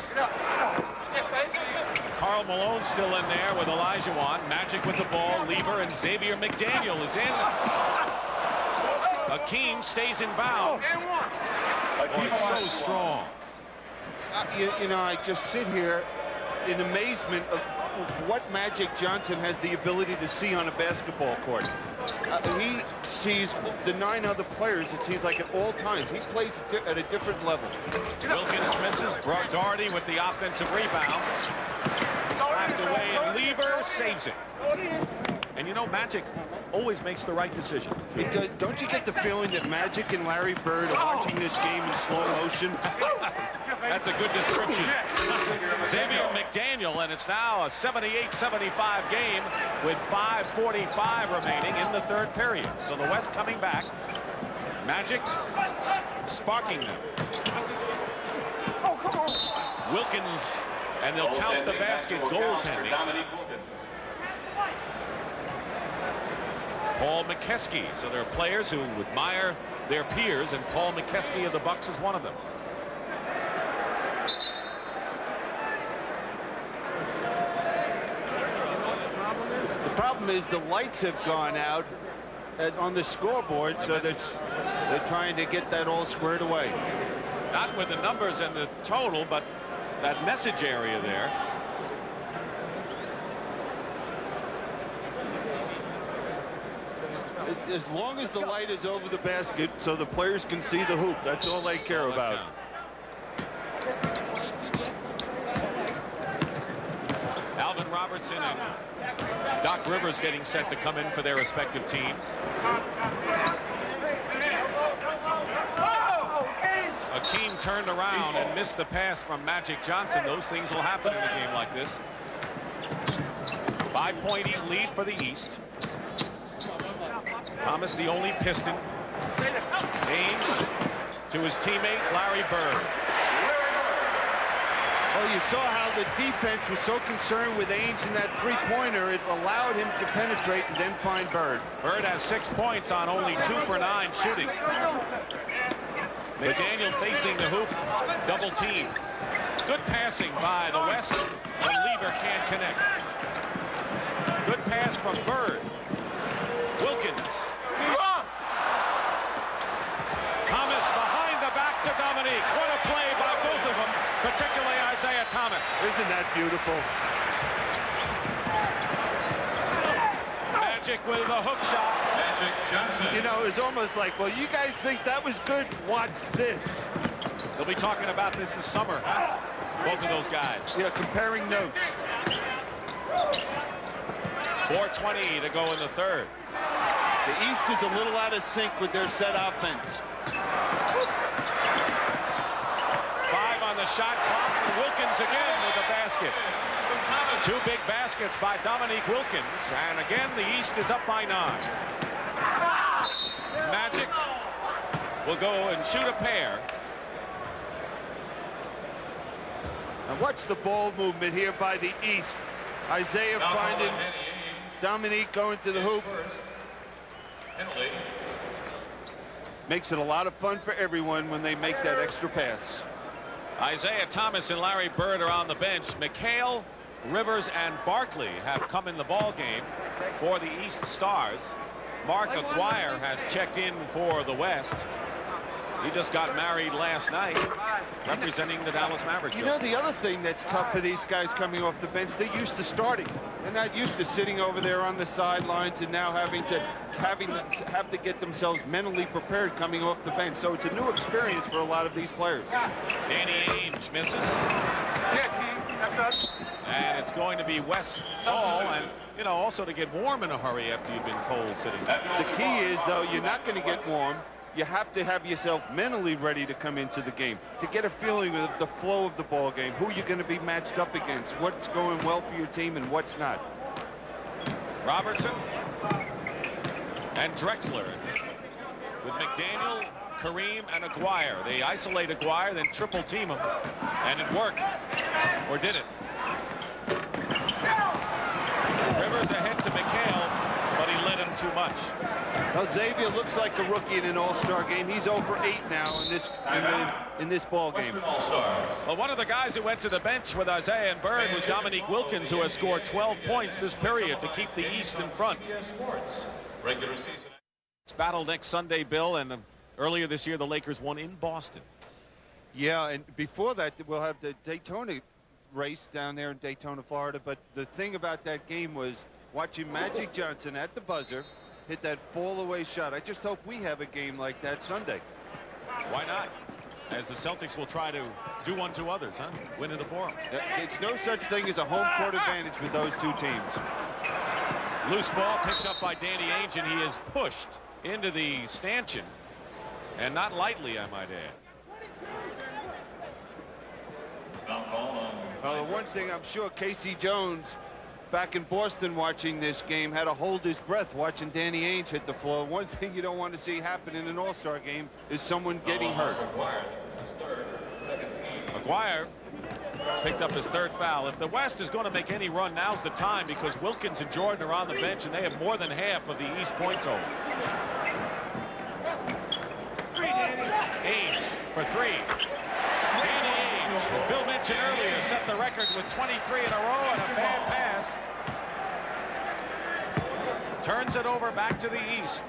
Karl Malone still in there with Olajuwon. Magic with the ball. Lever and Xavier McDaniel is in. Hakeem stays in bounds. Oh, he's so strong. You know, I just sit here in amazement of what Magic Johnson has the ability to see on a basketball court. He sees the 9 other players, it seems like, at all times. He plays at a different level. Wilkins misses. Daugherty with the offensive rebounds. Slapped away, and Lever saves it. And you know, Magic always makes the right decision. Don't you get the feeling that Magic and Larry Bird are watching this game in slow motion? That's a good description. Xavier McDaniel, and it's now a 78-75 game with 5:45 remaining in the third period. So the West coming back. Magic sparking them. Wilkins, and they'll count the basket goaltending. Paul McKeskey. So there are players who admire their peers, and Paul McKeskey of the Bucks is one of them. problem is the lights have gone out on the scoreboard, so they're trying to get that all squared away. Not with the numbers and the total, but that message area there. As long as the light is over the basket so the players can see the hoop, that's all they care about. Alvin Robertson and Doc Rivers getting set to come in for their respective teams. Hakeem turned around and missed the pass from Magic Johnson. Those things will happen in a game like this. 5-point lead for the East. Thomas, the only Piston. Ainge to his teammate Larry Bird. Well, you saw how the defense was so concerned with Ainge in that three-pointer, it allowed him to penetrate and then find Bird. Bird has 6 points on only 2 for 9 shooting. McDaniel facing the hoop, double team. Good passing by the West, but Lever can't connect. Good pass from Bird. Wilkins. Thomas behind the back to Dominique. What a play by both of them, particularly Isaiah Thomas. Isn't that beautiful? Magic with the hook shot. Magic Johnson. You know, it's almost like, well, you guys think that was good? Watch this. They'll be talking about this this summer, both of those guys. Yeah, comparing notes. 4:20 to go in the third. The East is a little out of sync with their set offense. 5 on the shot clock, and Wilkins again with a basket. 2 big baskets by Dominique Wilkins, and again the East is up by 9. Magic will go and shoot a pair. And watch the ball movement here by the East. Isaiah finding Dominique going to the hoop. Makes it a lot of fun for everyone when they make that extra pass. Isaiah Thomas and Larry Bird are on the bench. McHale, Rivers, and Barkley have come in the ball game for the East Stars. Mark Aguirre has checked in for the West. He just got married last night, representing the Dallas Mavericks. You know, the other thing that's tough for these guys coming off the bench, they're used to starting. They're not used to sitting over there on the sidelines and now having to get themselves mentally prepared coming off the bench. So it's a new experience for a lot of these players. Danny Ainge misses. Yeah, King, that's us. And it's going to be West Hall, and, you know, also to get warm in a hurry after you've been cold sitting. The key is, though, you're not going to get warm. You have to have yourself mentally ready to come into the game, to get a feeling of the flow of the ball game, who you're going to be matched up against, what's going well for your team and what's not. Robertson and Drexler with McDaniel, Kareem, and Aguirre. They isolate Aguirre, then triple team him, and it worked. Or did it? Rivers ahead to McHale, but he led him too much. Well, Xavier looks like a rookie in an all-star game. He's 0 for 8 now in this ball game. Well, one of the guys who went to the bench with Isaiah and Bird was Dominique Wilkins, who has scored 12 points this period to keep the East in front. Regular season. It's battle next Sunday, Bill, and earlier this year the Lakers won in Boston. Yeah, and before that we'll have the Daytona race down there in Daytona, Florida. But the thing about that game was watching Magic Johnson at the buzzer hit that fall-away shot. I just hope we have a game like that Sunday. Why not? As the Celtics will try to do one to others, huh? Win in the Forum. It's no such thing as a home court advantage with those two teams. Loose ball picked up by Danny Ainge, and he is pushed into the stanchion, and not lightly, I might add. The one thing I'm sure Casey Jones back in Boston watching this game had to hold his breath watching Danny Ainge hit the floor. One thing you don't want to see happen in an all-star game is someone getting hurt. Aguirre picked up his 3rd foul. If the West is going to make any run, now's the time, because Wilkins and Jordan are on the bench and they have more than half of the East point total. Ainge for 3. Danny Ainge, as Bill mentioned earlier, set the record with 23 in a row and a bad pass. Turns it over back to the East.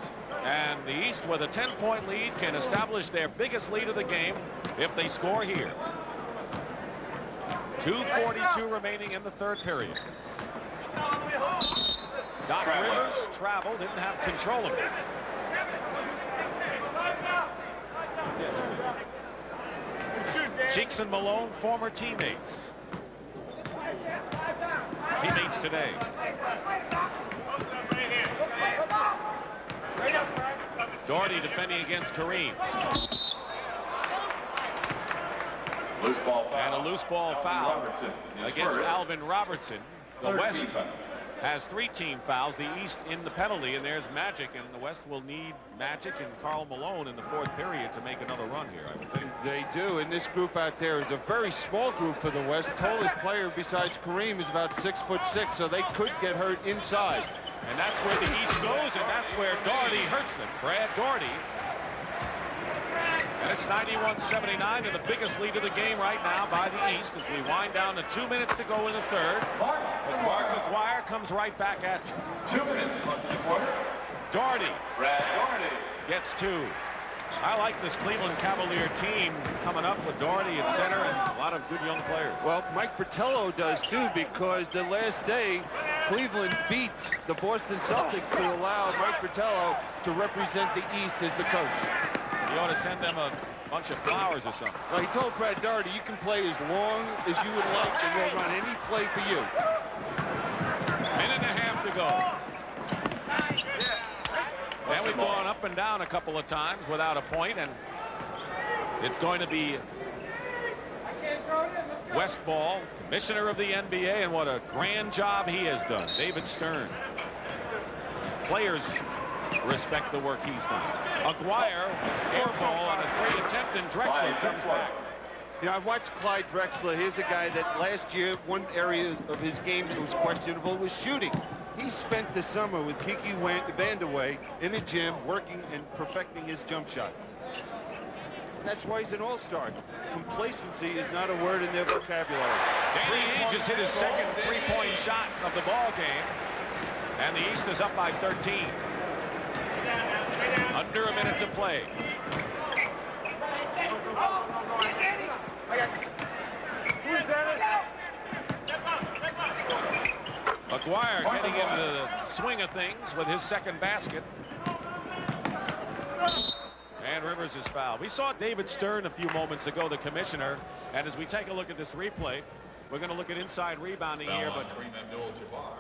And the East, with a 10-point lead, can establish their biggest lead of the game if they score here. 2:42 remaining in the third period. Doc Rivers traveled, didn't have control of it. Cheeks and Malone, former teammates. Teammates today. Doherty defending against Kareem. Loose ball foul. And a loose ball foul against Alvin Robertson. The West has 3 team fouls, the East in the penalty, and there's Magic, and the West will need Magic and Karl Malone in the 4th period to make another run here, I would think. They do, and this group out there is a very small group for the West. Tallest player besides Kareem is about 6'6", so they could get hurt inside. And that's where the East goes, and that's where Doherty hurts them. Brad Doherty. And it's 91-79 to the biggest lead of the game right now by the East as we wind down to 2 minutes to go in the third. But Mark McGuire comes right back at you. 2 minutes left in the quarter. Doherty Brad Doherty gets 2. I like this Cleveland Cavalier team coming up with Doherty at center and a lot of good young players. Well, Mike Fratello does too, because the last day Cleveland beat the Boston Celtics to allow Mike Fratello to represent the East as the coach. You ought to send them a bunch of flowers or something. Well, he told Brad Doherty, you can play as long as you would like, and we'll run any play for you. Minute and a half to go. And we've gone up and down a couple of times without a point, and it's going to be West ball, commissioner of the NBA, and what a grand job he has done, David Stern. Players respect the work he's done. Aguirre, air ball on a 3 attempt, and Drexler comes back. You know, I watched Clyde Drexler. Here's a guy that last year, one area of his game that was questionable was shooting. He spent the summer with Kiki Vandeweghe in the gym working and perfecting his jump shot. And that's why he's an all-star. Complacency is not a word in their vocabulary. Danny Ainge has hit his second 3-point shot of the ball game, and the East is up by 13. Under a minute to play. Aguirre getting into the swing of things with his second basket. And Rivers is fouled. We saw David Stern a few moments ago, the commissioner, and as we take a look at this replay, we're going to look at inside rebounding here, but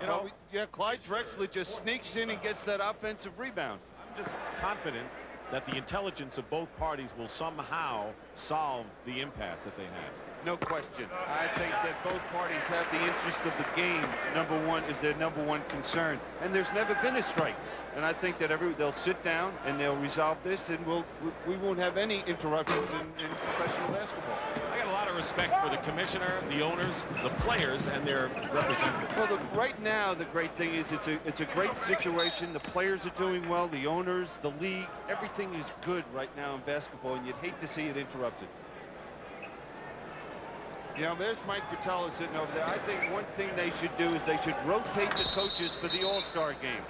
you know, yeah, Clyde Drexler just sneaks in and gets that offensive rebound. I'm just confident that the intelligence of both parties will somehow solve the impasse that they have. No question. I think that both parties have the interest of the game. Number one is their number one concern, and there's never been a strike. And I think that they'll sit down and they'll resolve this, and we won't have any interruptions in professional basketball. I got a lot of respect for the commissioner, the owners, the players, and their representatives. Well, right now, the great thing is it's a great situation. The players are doing well, the owners, the league, everything is good right now in basketball, and you'd hate to see it interrupted. You know, there's Mike Fratello sitting over there. I think one thing they should do is they should rotate the coaches for the All-Star game,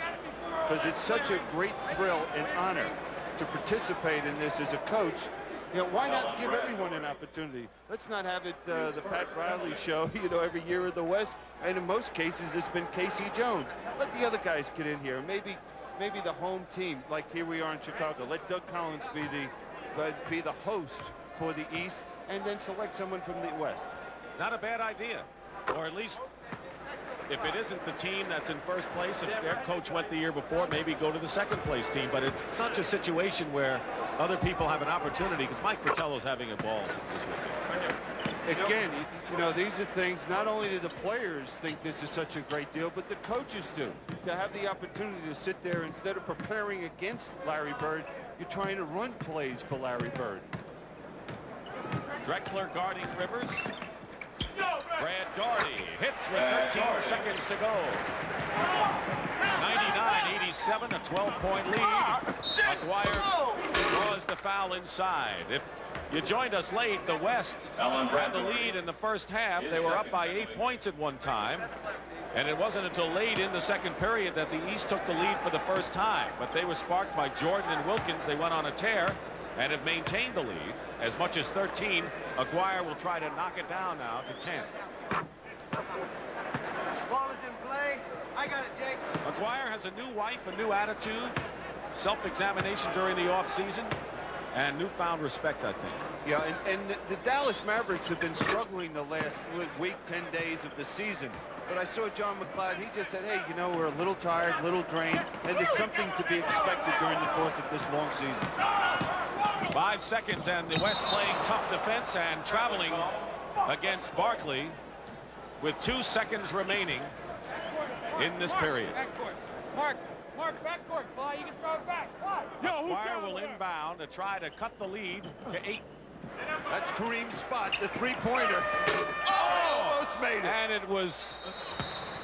because it's such a great thrill and honor to participate in this as a coach. You know, why not give everyone an opportunity? Let's not have it the Pat Riley show, you know, every year in the West. And in most cases, it's been Casey Jones. Let the other guys get in here. Maybe the home team, like here we are in Chicago. Let Doug Collins be the host for the East, and then select someone from the West. Not a bad idea, or at least if it isn't the team that's in first place, if their coach went the year before, maybe go to the second place team. But it's such a situation where other people have an opportunity, because Mike Fratello's having a ball this weekend. Again, you know, these are things, not only do the players think this is such a great deal, but the coaches do. To have the opportunity to sit there, instead of preparing against Larry Bird, you're trying to run plays for Larry Bird. Drexler guarding Rivers. Brad Doherty hits with 13 seconds to go. 99-87, a 12-point lead. Aguirre draws the foul inside. If you joined us late, the West had the lead in the first half. They were up by 8 points at one time. And it wasn't until late in the second period that the East took the lead for the first time. But they were sparked by Jordan and Wilkins. They went on a tear and have maintained the lead as much as 13. Aguirre will try to knock it down now to 10. Ball is in play. I got it, Jake. Aguirre has a new wife, a new attitude, self-examination during the offseason, and newfound respect, I think. Yeah, and the Dallas Mavericks have been struggling the last week, 10 days of the season. But I saw John McLeod. He just said, hey, you know, we're a little tired, a little drained, and there's something to be expected during the course of this long season. 5 seconds, and the West playing tough defense and traveling against Barkley with 2 seconds remaining in this period. Mark, backcourt. Fly, you can throw it back. Aguirre will inbound to try to cut the lead to 8. That's Kareem's spot, the three-pointer. Oh, almost made it. And it was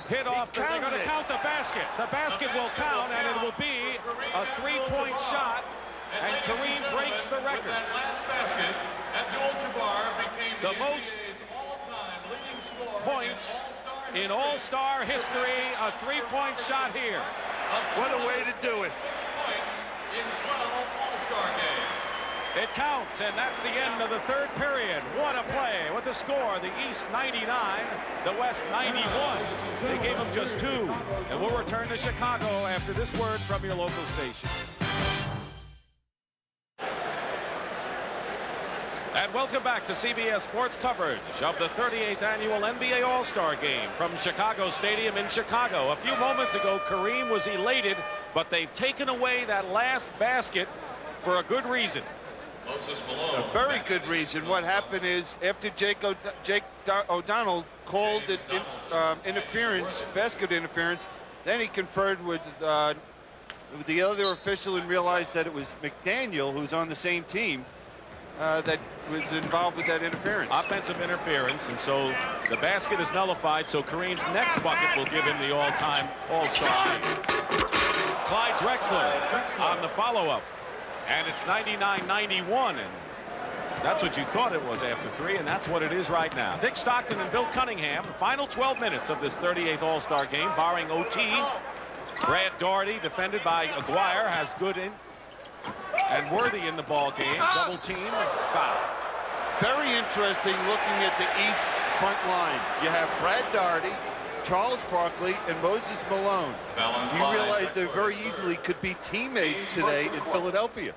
hit off. They're going to count the basket. The basket will count, and it will be a 3-point shot. And Kareem breaks the record. The most points in All-Star history, a 3-point shot here. What a way to do it. It counts, and that's the end of the third period. What a play. What the score? The East 99, the West 91. They gave them just 2. And we'll return to Chicago after this word from your local station. And welcome back to CBS Sports coverage of the 38th annual NBA All-Star Game from Chicago Stadium in Chicago. A few moments ago, Kareem was elated, but they've taken away that last basket for a good reason. A very good reason. What happened is after Jake O'Donnell called it interference, basket interference, then he conferred with the other official and realized that it was McDaniel, who's on the same team, that was involved with that interference. Offensive interference, and so the basket is nullified, so Kareem's next bucket will give him the all-time All-Star. Clyde Drexler on the follow-up. And it's 99-91, and that's what you thought it was after 3, and that's what it is right now. Dick Stockton and Bill Cunningham, the final 12 minutes of this 38th All-Star Game, barring OT. Brad Daugherty, defended by Aguirre, has good in and Worthy in the ball game. Double team, foul. Very interesting looking at the East's front line. You have Brad Daugherty, Charles Barkley, and Moses Malone. Do you realize they very easily could be teammates today in Philadelphia?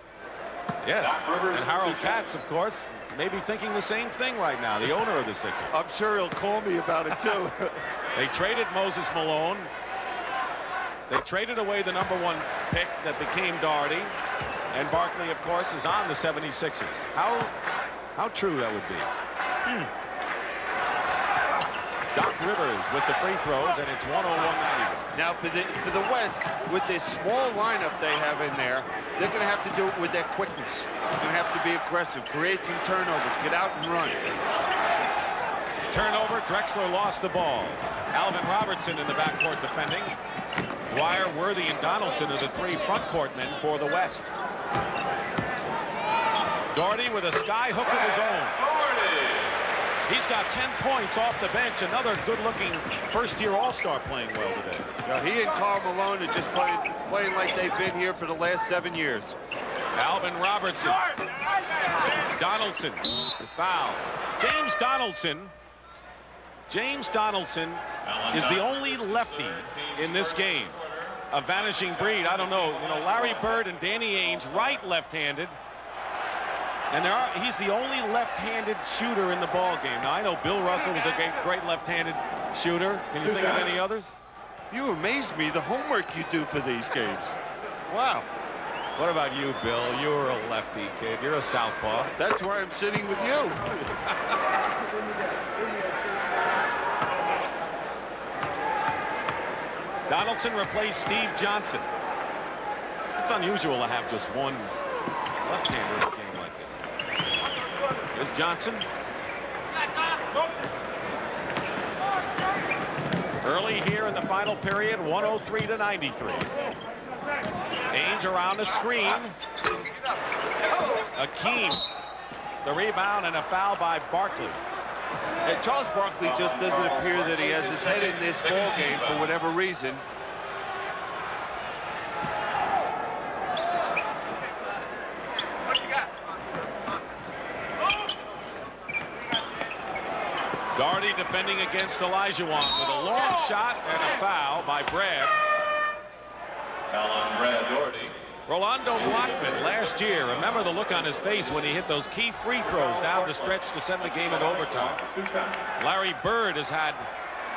Yes, and Harold Katz, of course, may be thinking the same thing right now, the owner of the Sixers. I'm sure he'll call me about it, too. They traded Moses Malone. They traded away the #1 pick that became Daugherty. And Barkley, of course, is on the 76ers. How true that would be. Doc Rivers with the free throws, and it's 101-91. Now for the West, with this small lineup they have in there, they're going to have to do it with their quickness. They're going to have to be aggressive, create some turnovers, get out and run. Turnover, Drexler lost the ball. Alvin Robertson in the backcourt defending. Dwyer, Worthy, and Donaldson are the 3 front court men for the West. Daugherty with a sky hook of his own. He's got 10 points off the bench. Another good-looking first-year All-Star playing well today. Now, he and Karl Malone are just playing like they've been here for the last 7 years. Alvin Robertson. Donaldson. The foul. James Donaldson is the only lefty in this game. A vanishing breed. I don't know. You know, Larry Bird and Danny Ainge, right left-handed. And he's the only left-handed shooter in the ball game. Now, I know Bill Russell was a great left-handed shooter. Can you think of any others? You amaze me, the homework you do for these games. Wow. What about you, Bill? You were a lefty kid. You're a southpaw. That's why I'm sitting with you. Donaldson replaced Steve Johnson. It's unusual to have just one left-hander in a game like this. Here's Johnson. Early here in the final period, 103-93. Ainge around the screen. Hakeem, the rebound, and a foul by Barkley. And Charles Barkley just doesn't appear that he has his head in this ball game for whatever reason. Doherty defending against Olajuwon with a long shot and a foul by Brad. Foul on Brad Doherty. Rolando Blackman last year, remember the look on his face when he hit those key free throws down the stretch to send the game into overtime. Larry Bird has had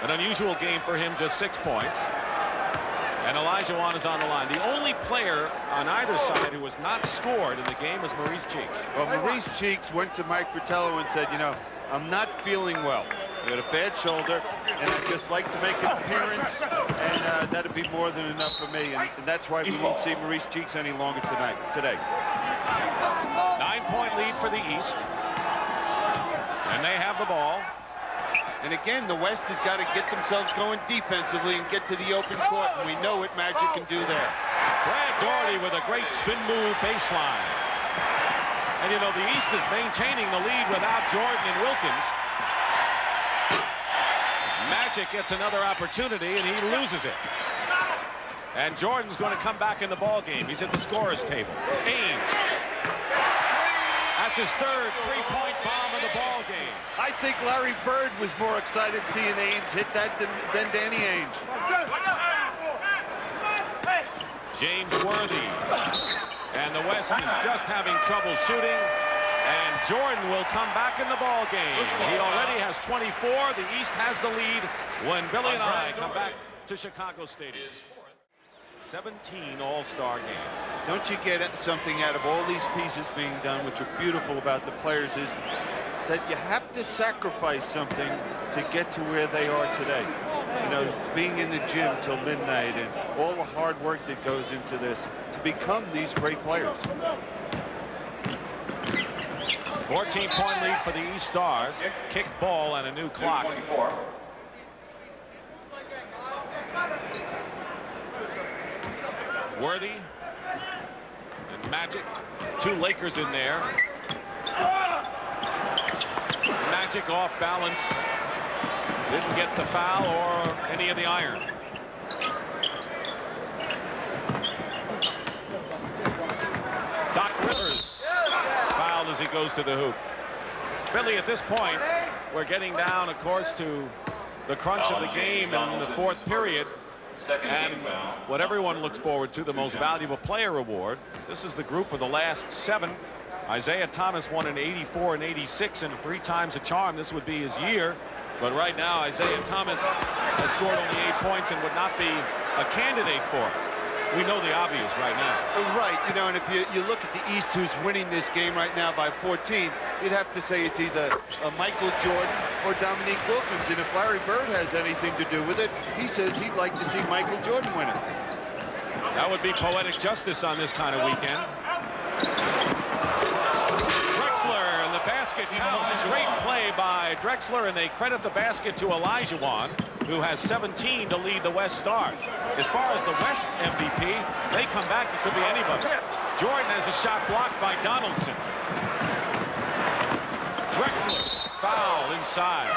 an unusual game for him, just 6 points. And Olajuwon is on the line. The only player on either side who has not scored in the game is Maurice Cheeks. Well, Maurice Cheeks went to Mike Fratello and said, you know, I'm not feeling well. I got a bad shoulder, and I'd just like to make an appearance, and that'd be more than enough for me. And that's why we won't see Maurice Cheeks any longer today. 9-point lead for the East. And they have the ball. And again, the West has got to get themselves going defensively and get to the open court, and we know what Magic can do there. Brad Doherty with a great spin move baseline. And you know, the East is maintaining the lead without Jordan and Wilkins. Magic gets another opportunity and he loses it. And Jordan's going to come back in the ball game. He's at the scorer's table. Ainge. That's his third three-point bomb of the ball game. I think Larry Bird was more excited seeing Ainge hit that than Danny Ainge. James Worthy. And the West is just having trouble shooting. And Jordan will come back in the ball game. He already has 24. The East has the lead when Billy and I come back to Chicago Stadium. 17 all-star game. Don't you get something out of all these pieces being done, which are beautiful about the players, is that you have to sacrifice something to get to where they are today. You know, being in the gym till midnight and all the hard work that goes into this to become these great players. 14-point lead for the East Stars. Kicked ball and a new clock. Worthy and Magic. 2 Lakers in there. Magic off balance. Didn't get the foul or any of the iron. Doc Rivers fouled as he goes to the hoop. Billy, at this point, we're getting down, of course, to the crunch of the game in the 4th period. And what everyone looks forward to, the most valuable player award. This is the group of the last 7. Isaiah Thomas won in '84 and '86, and 3 times a charm. This would be his year. But right now, Isaiah Thomas has scored only 8 points and would not be a candidate for it. We know the obvious right now. Right, you know, and if you look at the East, who's winning this game right now by 14, you'd have to say it's either Michael Jordan or Dominique Wilkins. And if Larry Bird has anything to do with it, he says he'd like to see Michael Jordan win it. That would be poetic justice on this kind of weekend. Drexler, and the basket counts. Great play by Drexler, and they credit the basket to Olajuwon, who has 17 to lead the West Stars. As far as the West MVP, they come back, it could be anybody. Jordan has a shot blocked by Donaldson. Drexler, foul inside.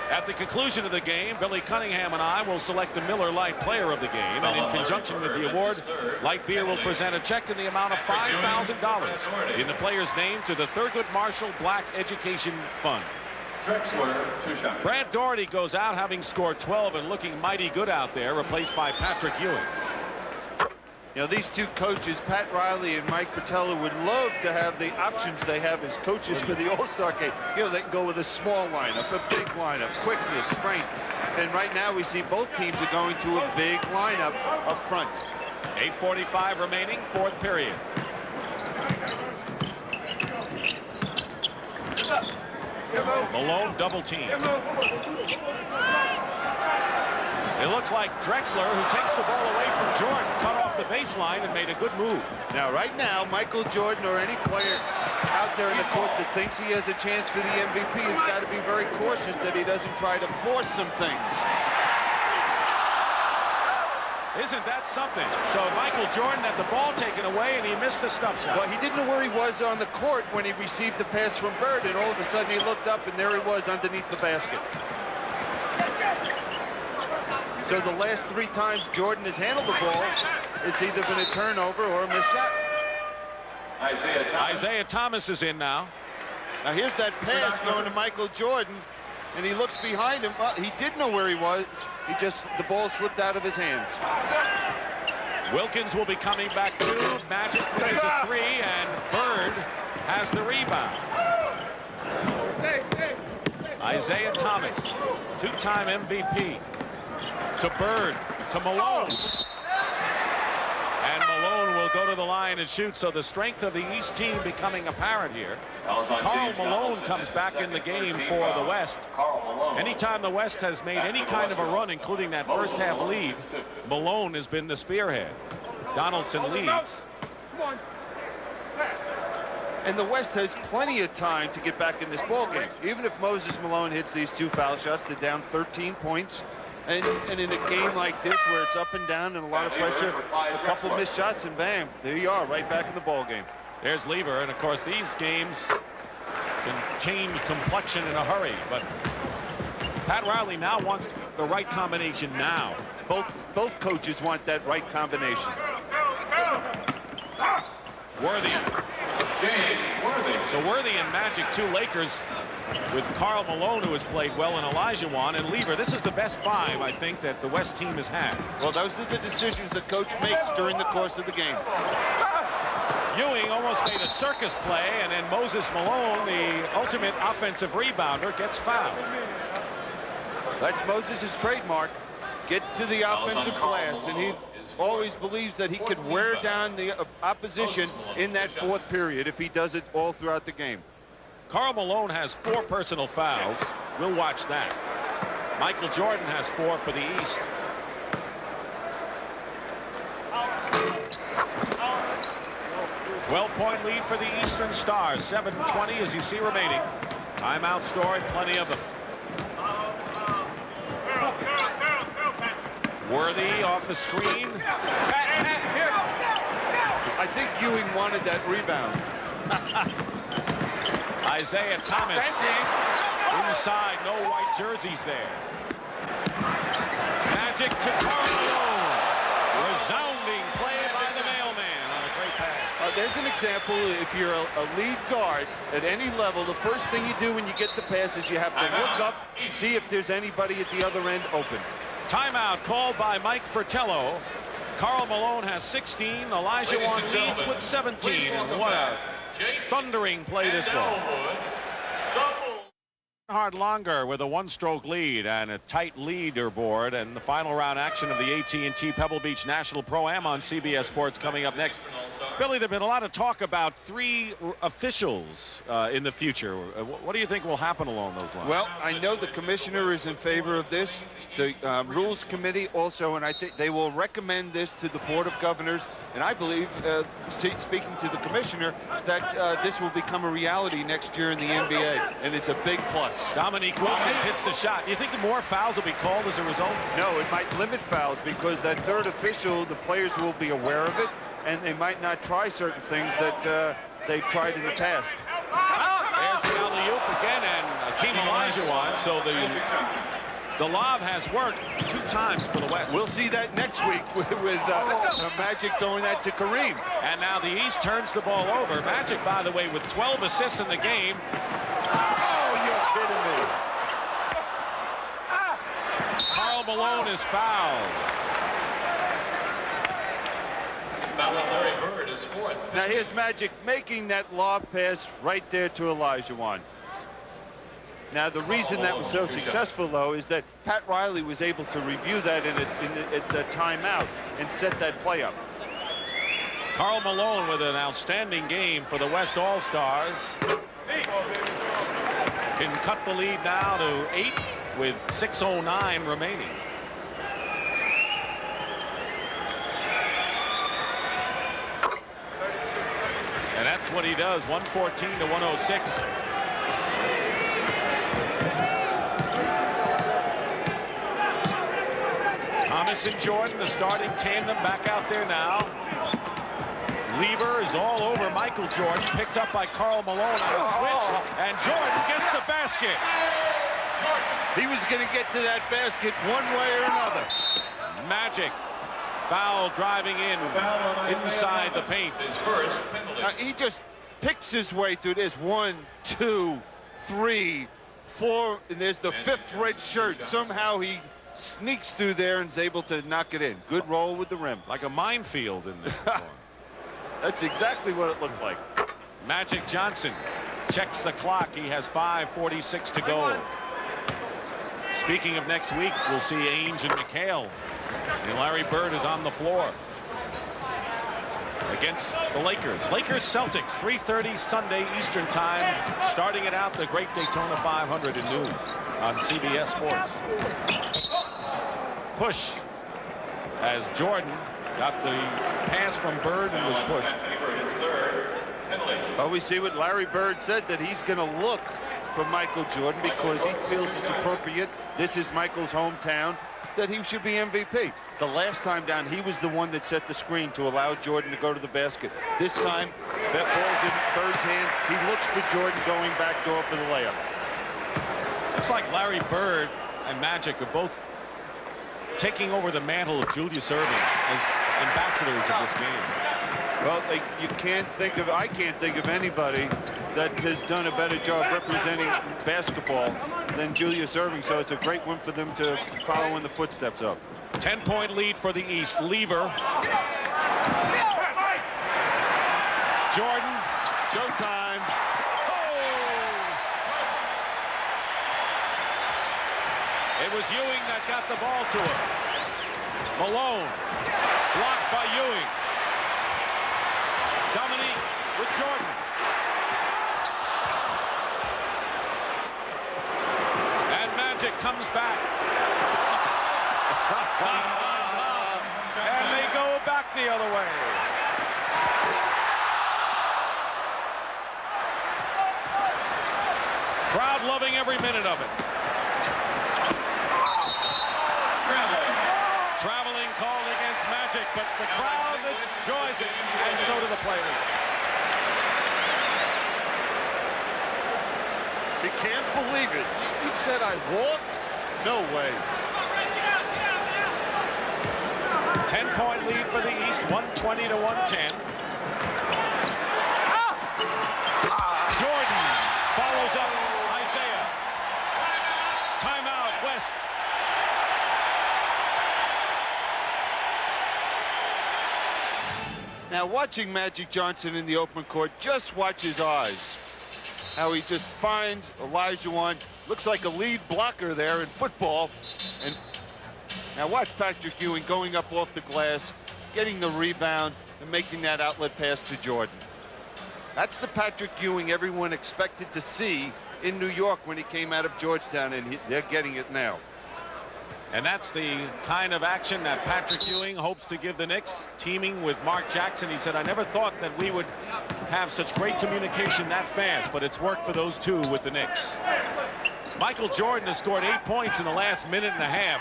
At the conclusion of the game, Billy Cunningham and I will select the Miller Lite Player of the Game, and in conjunction with the award, Light Beer will present a check in the amount of $5,000 in the player's name to the Thurgood Marshall Black Education Fund. Drexler, 2 shots. Brad Doherty goes out having scored 12 and looking mighty good out there, replaced by Patrick Ewing. You know, these 2 coaches, Pat Riley and Mike Fratello, would love to have the options they have as coaches for the All-Star game. You know, they can go with a small lineup, a big lineup, quickness, strength. And right now we see both teams are going to a big lineup up front. 8:45 remaining, 4th period. Malone double team. It looks like Drexler, who takes the ball away from Jordan, cut off the baseline and made a good move. Now, right now, Michael Jordan or any player out there in the court that thinks he has a chance for the MVP has got to be very cautious that he doesn't try to force some things. Isn't that something? So Michael Jordan had the ball taken away, and he missed the stuff shot. Well, he didn't know where he was on the court when he received the pass from Bird, and all of a sudden he looked up, and there he was underneath the basket. So the last 3 times Jordan has handled the ball, it's either been a turnover or a missed shot. Isaiah Thomas is in now. Now here's that pass going to Michael Jordan, and he looks behind him. Well, he did know where he was. The ball slipped out of his hands. Wilkins will be coming back too. Magic misses a 3, and Bird has the rebound. Isaiah Thomas, 2-time MVP. To Bird, to Malone. And Malone will go to the line and shoot, so the strength of the East team becoming apparent here. Karl Malone comes back in the game for the West. Anytime the West has made any kind of a run, including that first half lead, Malone has been the spearhead. Donaldson leaves. And the West has plenty of time to get back in this ball game. Even if Moses Malone hits these 2 foul shots, they're down 13 points. And in a game like this where it's up and down and a lot of pressure, a couple missed shots and bam, there you are, right back in the ball game. There's Lever, and of course these games can change complexion in a hurry, but Pat Riley now wants the right combination now. Both coaches want that right combination. Worthy. So Worthy and Magic, 2 Lakers, with Karl Malone, who has played well, and Olajuwon and Lever. This is the best 5, I think, that the West team has had. Well, those are the decisions the coach makes during the course of the game. Ewing almost made a circus play, and then Moses Malone, the ultimate offensive rebounder, gets fouled. That's Moses' trademark. Get to the offensive glass, and he always believes that he could wear down the opposition in that 4th period if he does it all throughout the game. Karl Malone has 4 personal fouls. We'll watch that. Michael Jordan has 4 for the East. .12-point lead for the Eastern Stars. 7:20 as you see remaining. Timeout story, plenty of them. Worthy off the screen. I think Ewing wanted that rebound. Isaiah Thomas inside, no white jerseys there. Magic to Karl Malone. Resounding play by the mailman on a great pass. There's an example. If you're a lead guard at any level, the first thing you do when you get the pass is you have to look up, see if there's anybody at the other end open. Timeout called by Mike Fratello. Karl Malone has 16. Olajuwon leads with 17. And what a thundering play this was. Hard longer with a 1-stroke lead and a tight leaderboard, and the final round action of the AT&T Pebble Beach National Pro-Am on CBS Sports coming up next. Billy, there's been a lot of talk about 3 officials in the future. What do you think will happen along those lines? Well, I know the commissioner is in favor of this. The Rules Committee also, and I think they will recommend this to the Board of Governors. And I believe, speaking to the commissioner, that this will become a reality next year in the NBA, and it's a big plus. Dominique Wilkins hits the shot. Do you think the more fouls will be called as a result? No, it might limit fouls because that 3rd official, the players will be aware of it, and they might not try certain things that they've tried in the past. There's the alley-oop again, and Hakeem Olajuwon. So the lob has worked 2 times for the West. We'll see that next week with Magic throwing that to Kareem. And now the East turns the ball over. Magic, by the way, with 12 assists in the game. Oh, you're kidding me. Karl Malone is fouled. Larry Bird is 4th. Now here's Magic making that lob pass right there to Olajuwon. Now the reason that was so successful, though, is that Pat Riley was able to review that at the timeout and set that play up. Karl Malone with an outstanding game for the West All-Stars. Can cut the lead now to 8 with 6:09 remaining. And that's what he does, 114 to 106. Thomas and Jordan, the starting tandem, back out there now. Lever is all over Michael Jordan, picked up by Karl Malone on a switch, and Jordan gets the basket. He was going to get to that basket one way or another. Magic foul driving in inside the paint. He just picks his way through this. 1, 2, 3, 4, and there's the 5th red shirt. Somehow he sneaks through there and is able to knock it in. Good roll with the rim. Like a minefield in there. That's exactly what it looked like. Magic Johnson checks the clock. He has 5:46 to go. Speaking of next week, we'll see Ainge and McHale. And Larry Bird is on the floor against the Lakers. Lakers-Celtics, 3:30 Sunday Eastern Time. Starting it out, the great Daytona 500 at noon on CBS Sports. Push as Jordan got the pass from Bird and was pushed. Well, we see what Larry Bird said, that he's going to look for Michael Jordan because he feels it's appropriate. This is Michael's hometown, that he should be MVP. The last time down, he was the one that set the screen to allow Jordan to go to the basket. This time, that ball's in Bird's hand. He looks for Jordan going back door for the layup. Looks like Larry Bird and Magic are both taking over the mantle of Julius Erving as ambassadors of this game. Well, you can't think of, I can't think of anybody that has done a better job representing basketball than Julius Erving, so it's a great win for them to follow in the footsteps of. 10-point lead for the East. Lever. Jordan. Showtime. It was Ewing that got the ball to him. Malone. Blocked by Ewing. Dominique with Jordan. And Magic comes back. And they go back the other way. Crowd loving every minute of it. Traveling called against Magic, but the crowd enjoys it, and so do the players. He can't believe it. He said, I walked? No way. 10-point lead for the East, 120 to 110. Jordan follows up Isaiah. Timeout, West. Now, watching Magic Johnson in the open court, just watch his eyes. How he just finds Olajuwon. Looks like a lead blocker there in football. And now watch Patrick Ewing going up off the glass, getting the rebound, and making that outlet pass to Jordan. That's the Patrick Ewing everyone expected to see in New York when he came out of Georgetown, and they're getting it now. And that's the kind of action that Patrick Ewing hopes to give the Knicks, teaming with Mark Jackson. He said, I never thought that we would have such great communication that fast, but it's worked for those two with the Knicks. Michael Jordan has scored 8 points in the last minute and a half.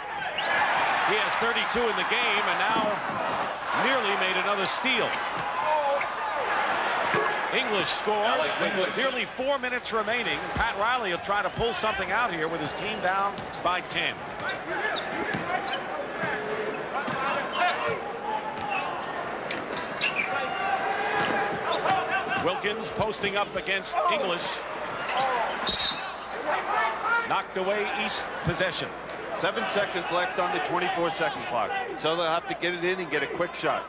He has 32 in the game and now nearly made another steal. English scores with nearly 4 minutes remaining. Pat Riley will try to pull something out here with his team down by 10. Wilkins posting up against English. Knocked away East possession. 7 seconds left on the 24-second clock. So they'll have to get it in and get a quick shot.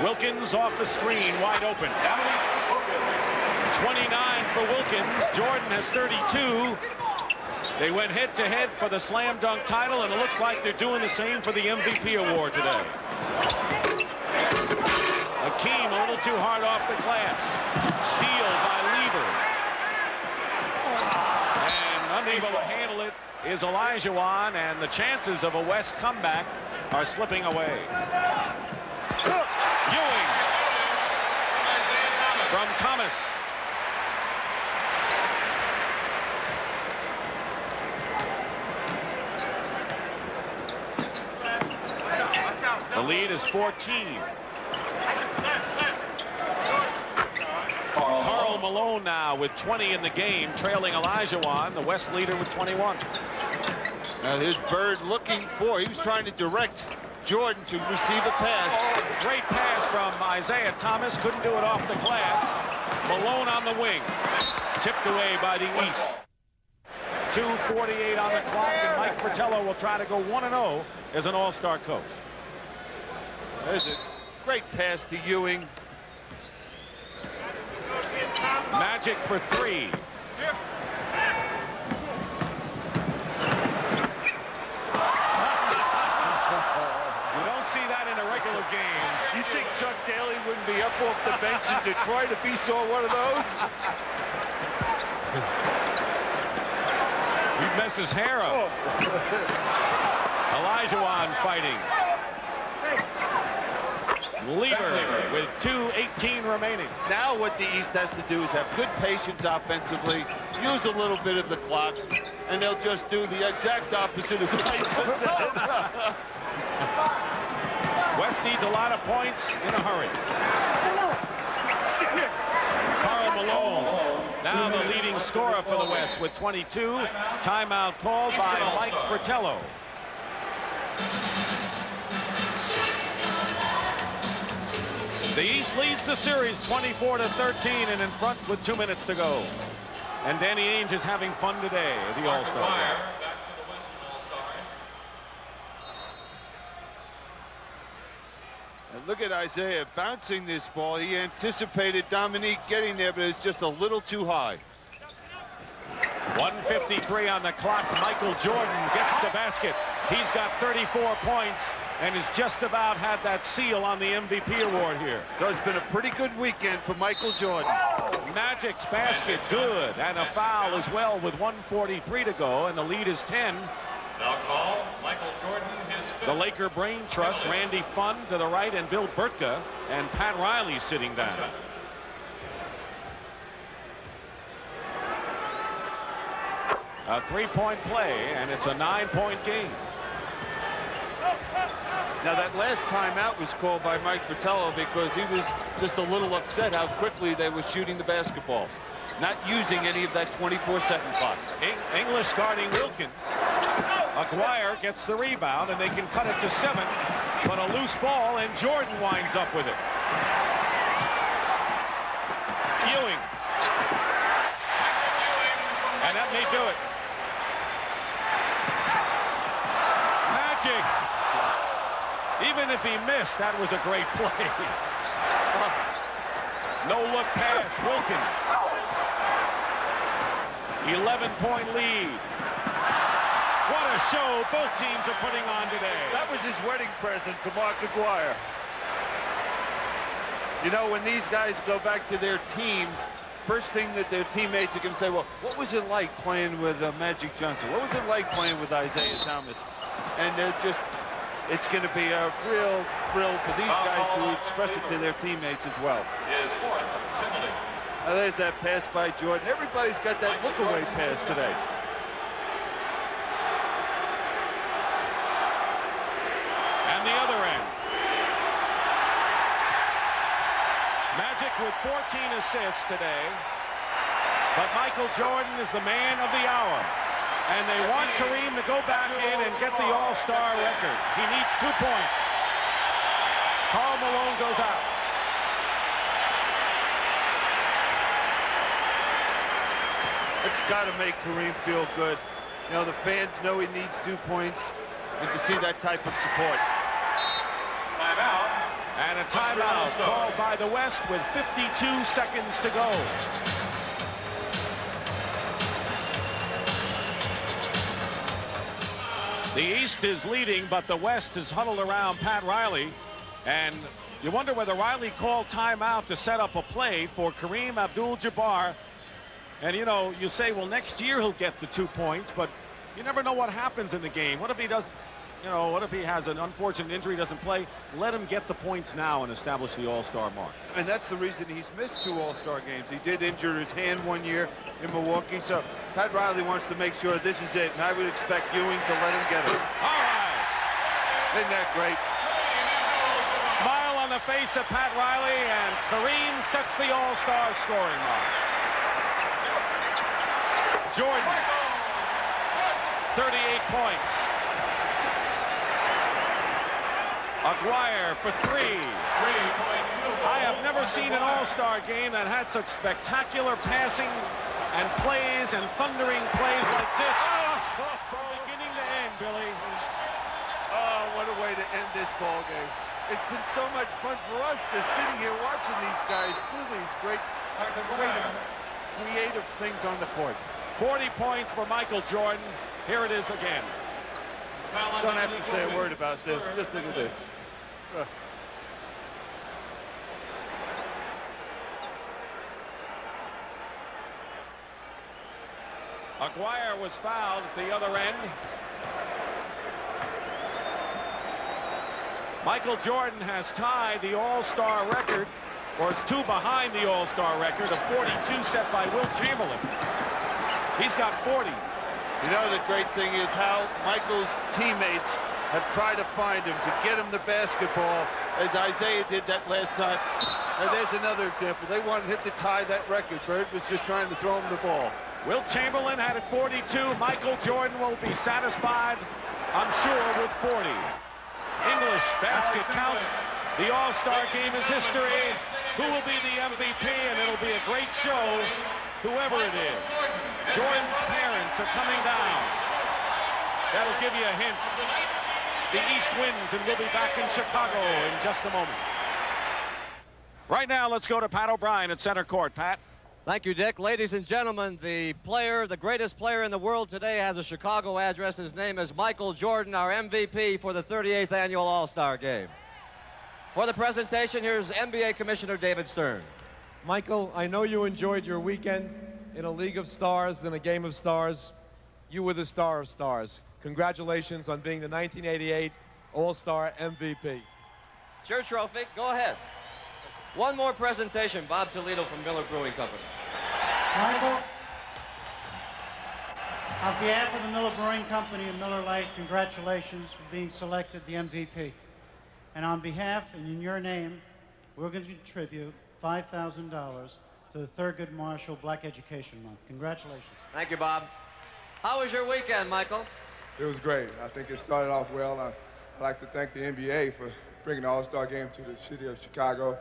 Wilkins off the screen, wide open. 29 for Wilkins. Jordan has 32. They went head-to-head for the slam dunk title, and it looks like they're doing the same for the MVP award today. Hakeem a little too hard off the glass. Steal by Lever. And unable to handle it is Olajuwon, and the chances of a West comeback are slipping away. Ewing from Thomas. The lead is 14. Karl Malone now with 20 in the game, trailing Olajuwon, the West leader with 21. Now here's Bird looking for, he was trying to direct Jordan to receive a pass. Great pass from Isaiah Thomas, couldn't do it off the glass. Malone on the wing, tipped away by the East. 2:48 on the clock, and Mike Fratello will try to go 1-0 as an all-star coach. There's a great pass to Ewing. Magic for three. You don't see that in a regular game. You think Chuck Daly wouldn't be up off the bench in Detroit if he saw one of those? He messes his hair up. Olajuwon fighting. Lever with 2:18 remaining. Now what the East has to do is have good patience offensively, use a little bit of the clock, and they'll just do the exact opposite as I just said. West needs a lot of points in a hurry. Karl Malone, now the leading scorer for the West with 22. Timeout called by Mike Fratello. The East leads the series 24-13 and in front with 2 minutes to go. And Danny Ainge is having fun today at the All-Star game. And look at Isaiah bouncing this ball. He anticipated Dominique getting there, but it's just a little too high. 1:53 on the clock. Michael Jordan gets the basket. He's got 34 points and has just about had that seal on the MVP award here. So it's been a pretty good weekend for Michael Jordan. Magic's basket good, and a foul as well with 1:43 to go, and the lead is 10. Now call Michael Jordan, his fifth. The Laker Brain Trust, Randy Funn to the right and Bill Burtka, and Pat Riley sitting down. A three-point play, and it's a 9-point game. Now that last timeout was called by Mike Fratello because he was just a little upset how quickly they were shooting the basketball, not using any of that 24-second clock. English guarding Wilkins. Aguirre gets the rebound, and they can cut it to 7, but a loose ball, and Jordan winds up with it. Ewing. And that may do it. Magic. Even if he missed, that was a great play. No-look pass, Wilkins. 11-point lead. What a show both teams are putting on today. That was his wedding present to Mark Aguirre. You know, when these guys go back to their teams, first thing that their teammates are going to say, well, what was it like playing with Magic Johnson? What was it like playing with Isaiah Thomas? And they're just, it's going to be a real thrill for these guys to express it to their teammates as well. His fourth penalty. Now there's that pass by Jordan. Everybody's got that look-away pass today. And the other end. Magic with 14 assists today. But Michael Jordan is the man of the hour. And they want Kareem to go back in and get the all-star record. He needs 2 points. Karl Malone goes out. It's got to make Kareem feel good. You know, the fans know he needs 2 points, and to see that type of support. Timeout. And a timeout called by the West with 52 seconds to go. The East is leading, but the West is huddled around Pat Riley. And you wonder whether Riley called timeout to set up a play for Kareem Abdul-Jabbar. And, you know, you say, well, next year he'll get the 2 points, but you never know what happens in the game. What if he does, you know, what if he has an unfortunate injury, doesn't play? Let him get the points now and establish the all-star mark. And that's the reason he's missed 2 all-star games. He did injure his hand 1 year in Milwaukee, so Pat Riley wants to make sure this is it, and I would expect Ewing to let him get it. All right. Isn't that great? Smile on the face of Pat Riley, and Kareem sets the All-Star scoring mark. Jordan, 38 points. Aguirre for 3. I have never seen an All-Star game that had such spectacular passing and plays and thundering plays like this from beginning to end, Billy. Oh, what a way to end this ball game. It's been so much fun for us just sitting here watching these guys do these great creative things on the court. 40 points for Michael Jordan. Here it is again. Don't have to say a word about this. Just look at this. Aguirre was fouled at the other end. Michael Jordan has tied the All-Star record, or is 2 behind the All-Star record of 42 set by Wilt Chamberlain. He's got 40. You know, the great thing is how Michael's teammates have tried to find him, to get him the basketball, as Isaiah did that last time. And there's another example. They wanted him to tie that record. Bird was just trying to throw him the ball. Wilt Chamberlain had it 42. Michael Jordan will be satisfied, I'm sure, with 40. English basket counts. The All-Star game is history. Who will be the MVP? And it'll be a great show, whoever it is. Jordan's parents are coming down. That'll give you a hint. The East wins, and we'll be back in Chicago in just a moment. Right now, let's go to Pat O'Brien at center court. Pat. Thank you, Dick. Ladies and gentlemen, the greatest player in the world today has a Chicago address. His name is Michael Jordan, our MVP for the 38th annual All-Star Game. For the presentation, here's NBA Commissioner David Stern. Michael, I know you enjoyed your weekend in a League of Stars and a Game of Stars. You were the star of stars. Congratulations on being the 1988 All-Star MVP. It's your trophy. Go ahead. One more presentation. Bob Toledo from Miller Brewing Company. Michael, on behalf of the Miller Brewing Company and Miller Lite, congratulations for being selected the MVP. And on behalf and in your name, we're going to contribute $5,000 to the Thurgood Marshall Black Education Month. Congratulations. Thank you, Bob. How was your weekend, Michael? It was great. I think it started off well. I'd like to thank the NBA for bringing the All-Star game to the city of Chicago.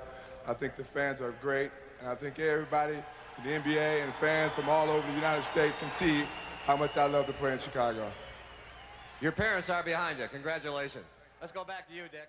I think the fans are great, and I think everybody in the NBA and fans from all over the United States can see how much I love to play in Chicago. Your parents are behind you. Congratulations. Let's go back to you, Dick.